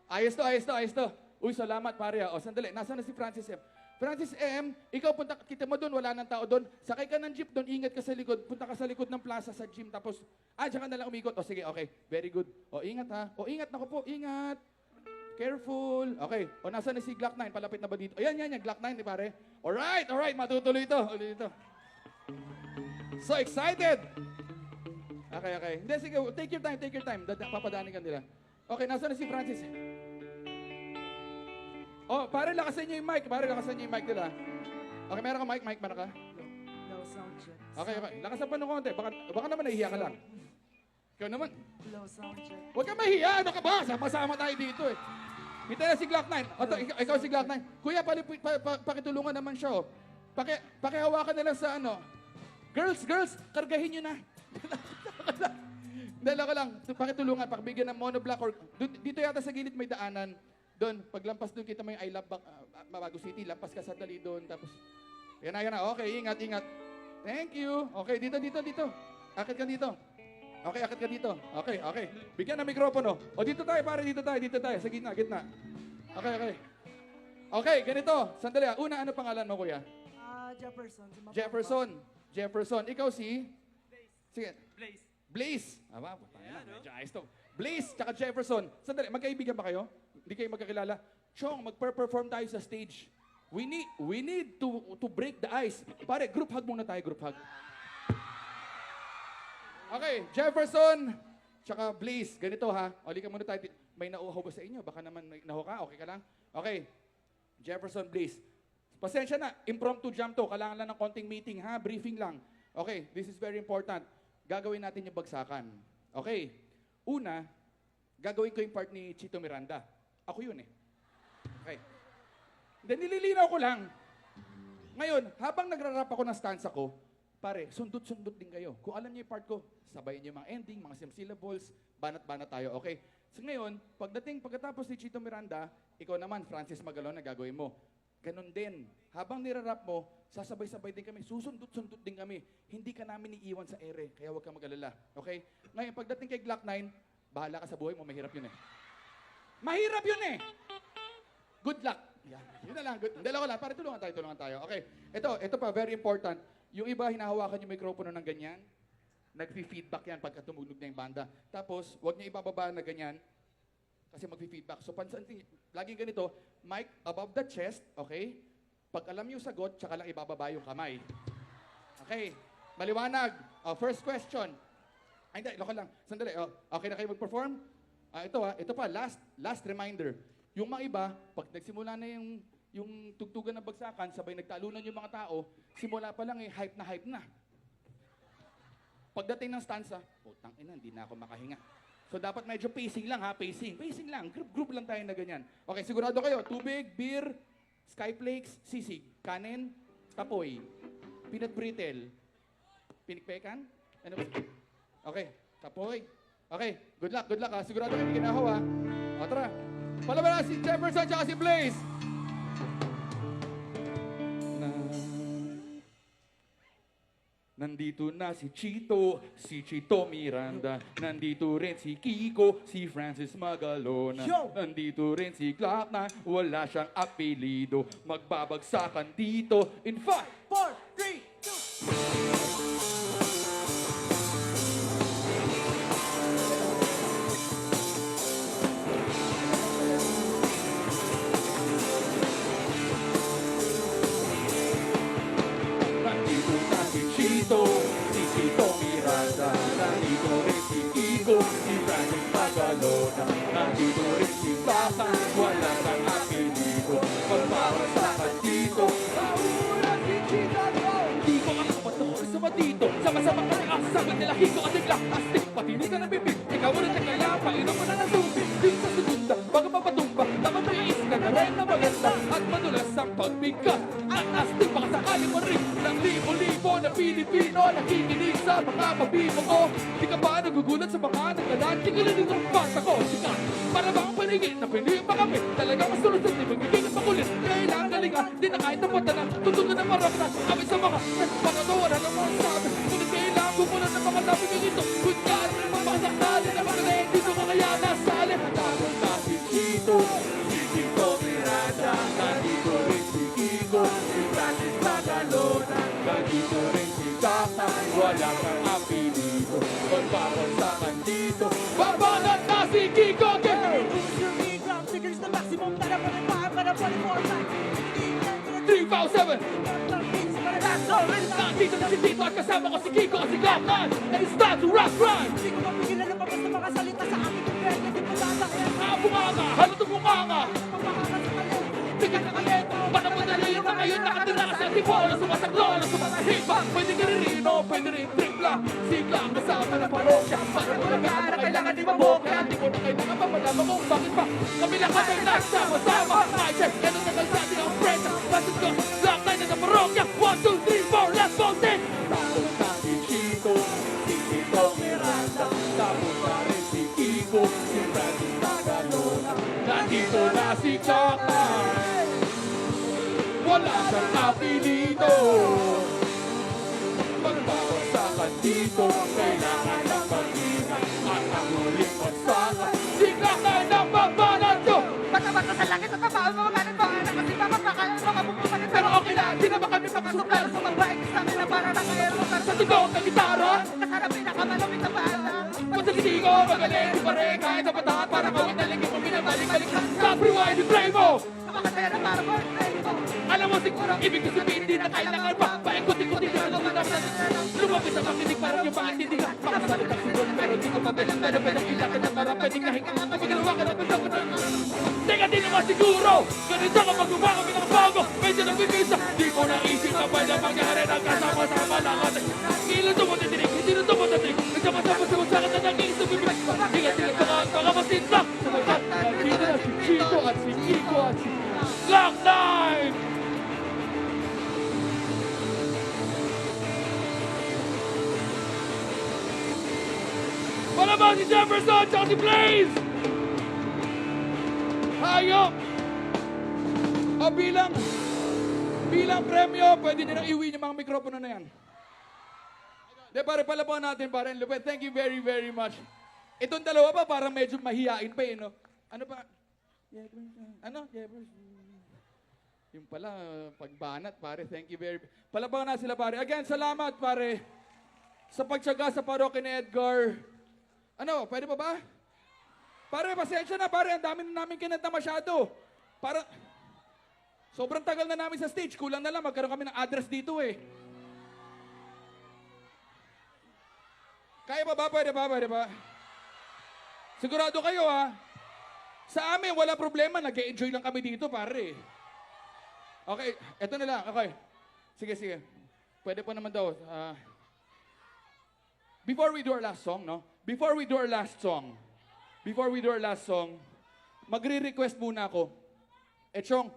Ayos to. Uy, salamat, pare. O, sandali, nasaan na si Francis M.? Francis M., ikaw kita mo doon, wala nang tao doon. Sakay ka ng jeep doon, ingat ka sa likod. Punta ka sa likod ng plaza sa gym. Tapos, diyan ka na lang umikot. O sige, okay. Very good. O ingat ha. O ingat, naku po, ingat. Careful. Okay. O nasaan na si Glock 9? Palapit na ba dito? Ayan, Glock 9, di pare. Alright. Matutuloy ito. So excited. Okay. Hindi, sige. Take your time. Papadaanin ka nila. Okay, nasaan na si Francis? Oh, pare, lakasan niyo yung mic. Nila. Okay, meron ka mic? Meron ka? Low sound check. Okay. Lakasan pa ng konti. Baka naman nahihiya ka lang. Ikaw naman. Low sound check. Huwag ka mahihiya. Ano ka ba? Sama-sama tayo dito eh. Kita na si Glock 9. Ikaw si Glock 9. Kuya, pakitulungan naman siya oh. Pakihawakan na lang sa ano. Girls, kargahin nyo na. Dala ka lang. Pakitulungan, pakibigyan ng monoblock or dito yata sa gilid may daanan. Doon, paglampas doon, kita mo yung I Love Bago City, lampas ka sandali doon, tapos, yan na. Okay, ingat. Thank you. Okay, dito. Akit ka dito. Okay. Bigyan ng mikropono. O, dito tayo, pare, dito tayo. Sa gitna. Okay. Okay, ganito. Sandali. Una, ano pangalan mo, kuya? Jefferson. Jefferson. Ikaw si? Sige. Blaze. Medyo ayos to. Blaze, tsaka Jefferson. Sandali, magkaibigan ba kayo? Hindi kayo magkakilala? Chong, mag-perform tayo sa stage. We need to break the ice. Pare, group hug muna tayo, group hug. Okay, Jefferson, tsaka Blaze. Ganito ha. O, ka muna tayo. May nauuhaw ba sa inyo? Baka naman naho ka? Okay ka lang? Okay. Jefferson, Blaze. Pasensya na. Impromptu jam to. Kailangan lang ng konting meeting ha. Briefing lang. Okay, this is very important. Gagawin natin yung bagsakan. Okay. Una, gagawin ko yung part ni Chito Miranda. Ako yun eh. Okay. Then nililinaw ko lang. Ngayon, habang nagra-rap ako ng stanza ko, pare, sundot-sundot din kayo. Kung alam niyo yung part ko, sabayin niyo yung mga ending, mga syllables, banat-banat tayo, okay? So ngayon, pagkatapos ni Chito Miranda, ikaw naman, Francis Magalon, na gagawin mo. Ganon din. Habang nirarap mo, sasabay-sabay din kami, susundot-sundot din kami. Hindi ka namin iiwan sa ere, kaya huwag kang mag-alala. Okay? Ngayon, pagdating kay Glock 9, bahala ka sa buhay mo, mahirap yun eh. Mahirap yun eh! Good luck. Yan. Yun na lang. Dalawa lang. Para tulungan tayo. Okay. Ito pa, very important. Yung iba, hinahawakan yung mikropono ng ganyan. Nag-feedback yan pagka tumunog na yung banda. Tapos, huwag niyo ibababa na ganyan. Kasi magfi-feedback. So, laging ganito, mic above the chest, okay? Pag alam yung sagot, tsaka lang ibababa yung kamay. Okay, maliwanag. First question. Ay, hindi, loko lang. Sandali. Okay na kayo mag-perform? Ito pa, last reminder. Yung mga iba, pag nagsimula na yung tugtugan ng bagsakan, sabay nagtalunan yung mga tao, simula pa lang hype na. Pagdating ng stanza, putang ina, hindi na ako makahinga. So dapat medyo pacing lang ha, pacing lang. Group lang tayo na ganyan. Okay, sigurado kayo, tubig, beer, skyflakes, sisig, kanin, tapoy, peanut brittle, pinikpekan, ano ba? Okay, tapoy. Okay, good luck ha. Sigurado kayo, hindi kinahaw ha. O tara, palaban na si Jefferson at si Blaze. Nandito na si Chito Miranda. Nandito rin si Kiko, si Francis Magalona. Nandito rin si Glock na wala siyang apelido. Magbabagsakan dito in 5, 4, 3, 2. Nandito na si Chito Miranda. Nandito rin si Kiko, si Francis Magalona. Nandito rin si Bata, wala kang apelido. Magbabasakan dito, paura si Chito. Di ko ang kapatuloy sa matito. Sama-sama kami ang sagot nila Kiko at Igla. Astig, patinig ka ng bibig. Ikaw ulit ang kaya, painom mo na ng tubig. Di sa segunda, bago mapatumba. Dapat may isla na rin na maganda. At madulas ang pagbigkas. At astig, baka sakali mo rin ng libo-libo na Pilipino nakikinig sa mga pabibo ko. Di ka ba nagugulat sa mga nagdalaan? Tingilin ng bata ko, sikat. Para ba ang paligid na pili pa kami? Talagang mas tulad di magiging at makulit. Kailangan galingan, di na kahit ang mata na. Tutugan ng maramdaman kami sa mga nagpakatawa na mga sabi. Ngunit kailangan kumulan ng mga labi ng ito. Kunyari ng mga sakali na mga rin. Dito ko kaya nasali. Tapos na si Chito Miranda. Nandito rin si Kiko, si Francis Magalona. Nandito rin si Kaka, wala kang apelido. Magpapagsakan dito, babanat na si Kiko, girl! Boost your beat drum, figures the maximum. Para 45, para 44, 3,7! That's already done. Nandito na si Tito at kasama ko si Kiko at si Glockman. And it's time to rock run! Hindi ko mapigilan na mabas na mga salita sa aking kumpanya. Di ko lalakyan. Bunganga, halutong bunganga! Pagmamakas sa kalit. Bigat na kalento, panamadali yung mga yun nakatira sa antipolo, sumasaglola, sumasahibang. Pwede ka rin rino, pwede rin tripla. Sigla, kasama ng parokya. Para mo lang na kailangan di mabokya. Di ko na kailangan pa malaman kung bakit pa. Kami lang kami nagsama-sama. I check, ano na nagsabi ng presa. Basit ko, lock line na ng parokya. 1, 2, 3, 4, let's go, ten! Tapos na si Chito Miranda. Tapos na rin si Kiko, si Francis Magalona. Nandito na si Kaka. Wala siyang apelido. Magbabasakan dito, kailangan ng pag-ingat. At ang huling pagsakan, sigla ka ng babanat ko. Bata-bata sa langit at tamaan mga ganit mga anak. Kasi papapakain mga bumupalit. Pero okay lang, di naman kami makasuklar. Sa mabaik sa amin na para nakaero. Sa tugong ng gitara, Kasarap pinakamalawit na bala. kung sa hindi ko magaling, di pa rin kahit ang bataan. Parang kawit na lingin mo, binabalik-balik. Stop, rewind, i-play mo. Makasera para birthday ko. Alam mo siguro, ibig ko sabihin, di na kailangan pa. Paikot-ikot, hindi na lumabas ang makinig, parang yung paintindihan. Makasalitan siguro, pero di ko mabilang. Pero ilakit na parang pwedeng nahinga. Magalawa ka na, teka, di naman siguro. Ganito ka magawa kami ng bago. Medyo nabibisa. Di ko naisip na pwede mangyari ng kasama-sama lang. Ilan tumutitig, hindi na tumutitig. Nagsama-sama sa akin na naging sumibig. Ingat-ingat ka nga, baka masintak. At nandito na si Chico at si Kiko at si Glock 9! Wala ba si Jefferson at si Blaze? Hayop! O bilang premyo, pwede nilang iuwi yung mga mikropono na yan. De, pare, palabaw natin, pare. Lupet, thank you very, very much. Itong dalawa pa, parang medyo mahihain pa eh, no? Ano pa? Ano? Yung pala, pagbanat, pare. Thank you very much. Palabaw na sila, pare. Again, salamat, pare. Sa pagtsaga sa parokya ni Edgar. Ano, pwede pa ba? Pare, pasensya na, pare. Ang dami na namin kinanta masyado. Para... Sobrang tagal na namin sa stage. Kulang na lang. Magkaroon kami ng address dito eh. Kaya pa ba? Pwede ba? Pwede ba? Sigurado kayo ha? Sa amin, wala problema. Nag-enjoy lang kami dito, pare. Okay, eto na lang. Okay. Sige, sige. Pwede pa naman daw. Before we do our last song, no? Before we do our last song, magre-request muna ako. Chong,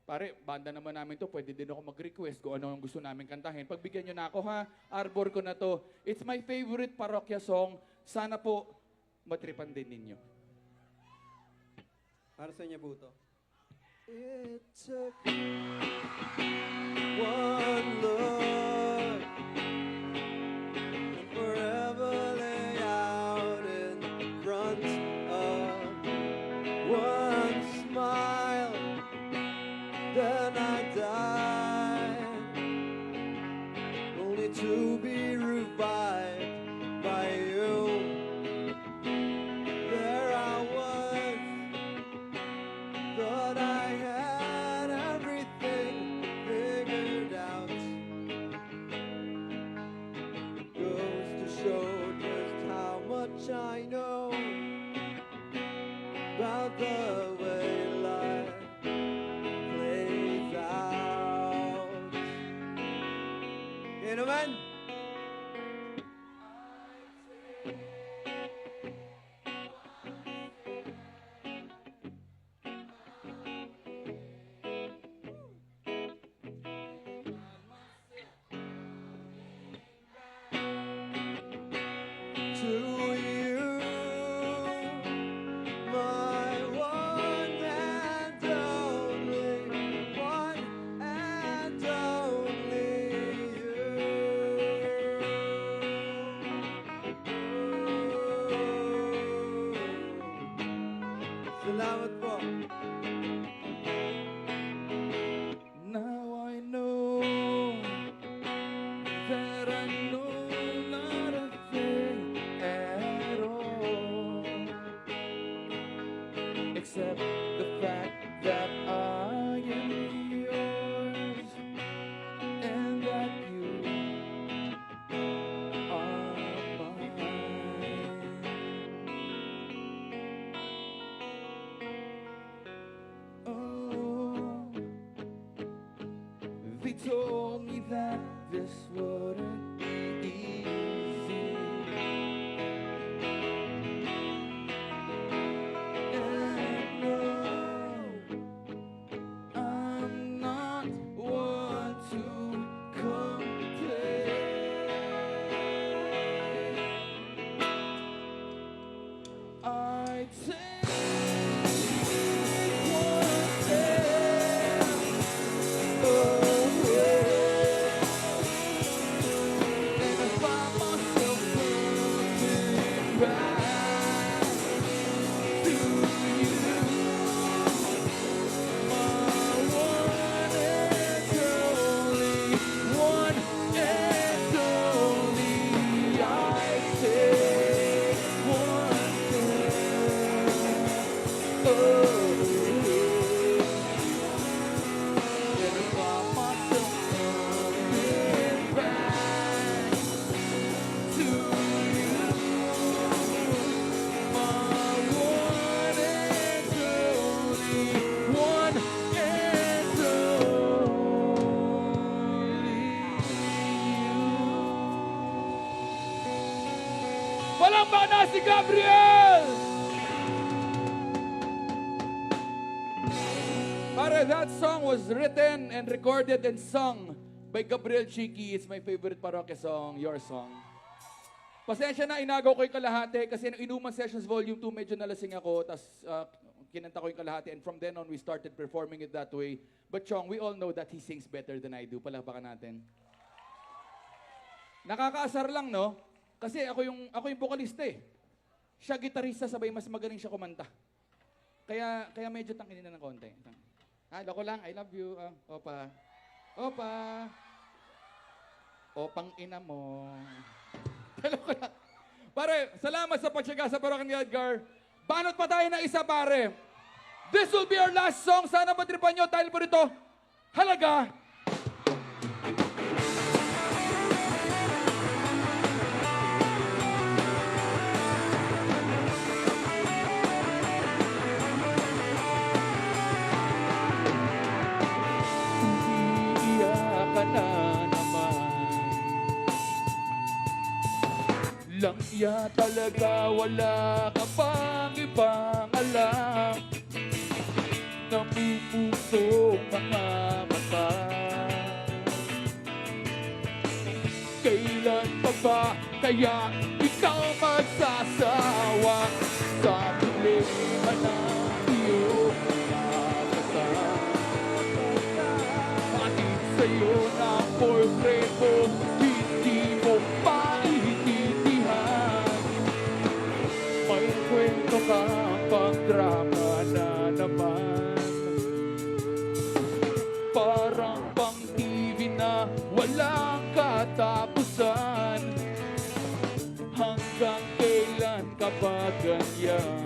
pare, banda naman namin to. Pwede din ako mag-request kung ano ang gusto namin kantahin. Pagbigyan nyo na ako, ha? Arbor ko na to. It's my favorite parokya song. Sana po, matripan din ninyo. Para sa inyo po to. It took one look and forever lay out in front of one smile. Then I died, only to be revived by you. There I was, thought I had everything figured out. Goes to show just how much I know about the way life plays out. You know, man? To you, my one and only, one and only you. Salamat po. Now I know that I know not a thing at all, except the fact that I am yours and that you are mine. Oh, they told me that this wouldn't be easy. And no, I'm not one to complain. I take one step away, and I find myself looking back to you, my one and only, one and only. I take one step away. And I find myself looking back to you, my one and only, one and only. Walang mana si Gabriel! Pare, that song was written and recorded and sung by Gabriel Chiki. It's my favorite parokya song, your song. Pasensya na, inagaw ko yung kalahati kasi nung Inuman Sessions Volume 2, medyo nalasing ako, tas kinanta ko yung kalahati, and from then on, we started performing it that way. But Chong, we all know that he sings better than I do. Palakpakan natin. Nakakaasar lang, no? Kasi ako yung vocalista eh. Siya gitarista, sabay mas magaling siya kumanta. Kaya medyo tanginin na ng konti. Loko lang, I love you. Opa. Opa. Opang ina mo. Loko lang. Pare, salamat sa pagtyaga sa Parokya ni Edgar. Banot pa tayo ng isa, pare. This will be our last song. Sana matripan nyo dahil po rito, halaga. Umiiyak ka na naman. Lang ya talaga, wala ka pang ibang alam. Namumutong mga mata. Kailan pa ba kaya ikaw magsasawa sa problema na iyong nakakasama? Hatid sa'yo ng boyfriend mo, hindi mo maintindihan. May kwento ka pang drama na naman. Parang pang TV na walang katapusan. Hanggang kailan ka ba ganyan?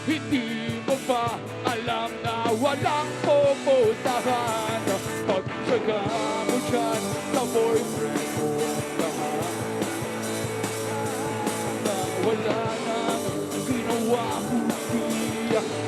Hindi mo ba alam na walang pupuntahan? Pagtsaga mo dyan sa boyfriend mo lahat. Na wala nang ginawa kundi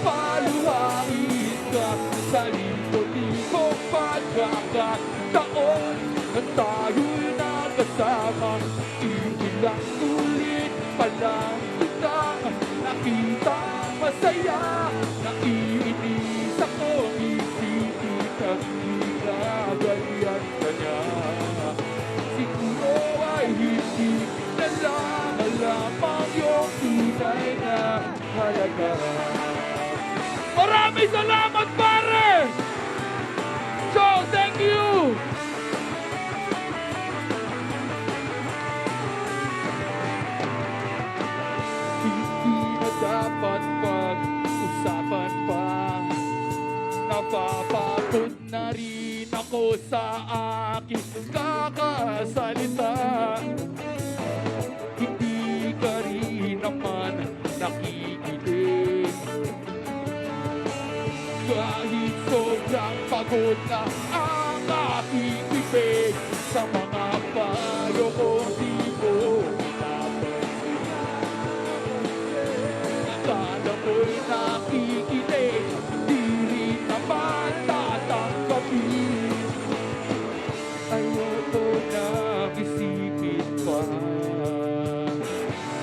paluhain ka sa libo-libong pagkakataon na tayo'y nakasama. Ilang ulit pa lang kitang nakita masaya. Naiinis ako isipin ka kita ganyan ka niya. Siguro ay hindi na lang lamang yung tunay na halaga. Maraming salamat, pare! So, thank you! Hindi na dapat pag-usapan pa. Napapagod na rin ako sa aking kakasalita. Hindi ka rin naman nakikinig. Kahit sobrang pagod na ang aking bibig, sa mga payo ko di ko napansin. Akala mo'y nakikinig, di rin naman tatanggapin. Ayoko na isipin pa.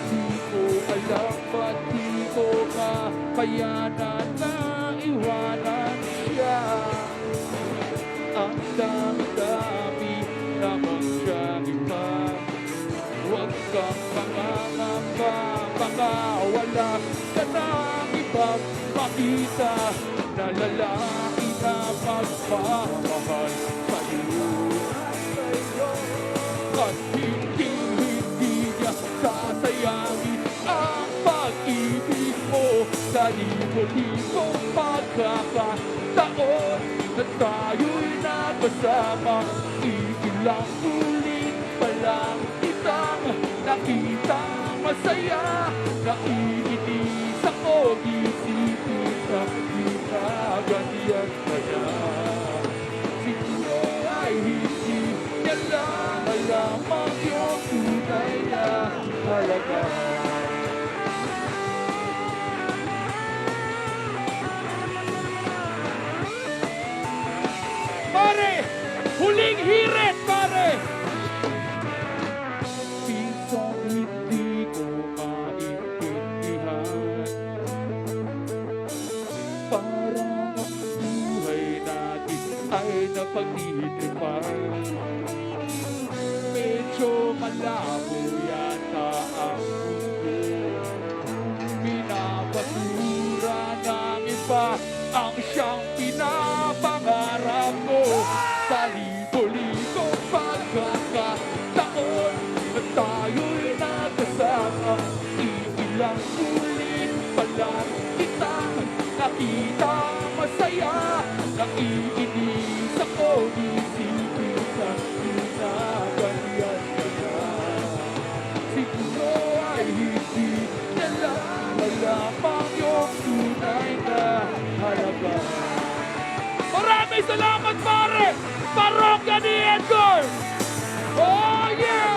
Di ko alam ba't di ko kapayanan na iwanan siya. Ang dami-dami naman siyang iba. Huwag kang mangangamba, baka wala ka nang ibang makita na lalaki na magmamahal sa'yo. At hindi niya sasayangin ang pag-ibig mo sa libo-libong pagkakataon na tayo'y nakasama. Ilang ulit pa lang kitang nakita masaya. Naiinis ako isipin na kita ganyan kaya. Siguro ay hindi niya lang lamang yung tunay na halaga. Pare! Huling hirit, pare! Minsan hindi ko maintindihan. Parang ang buhay natin ay napag-iitripan. Medyo malabo yata ang mundo. Pinapasura ng iba ang siyang pinapangarap ko. Sa libo-libong pagkakataon na tayo'y nakasama. Ilang ulit pa lang kitang nakita masaya. Naiinis ako isipin na kita ganyan kaya. Siguro ay hindi salamat pare! Parokya ni Edgar! Oh yeah!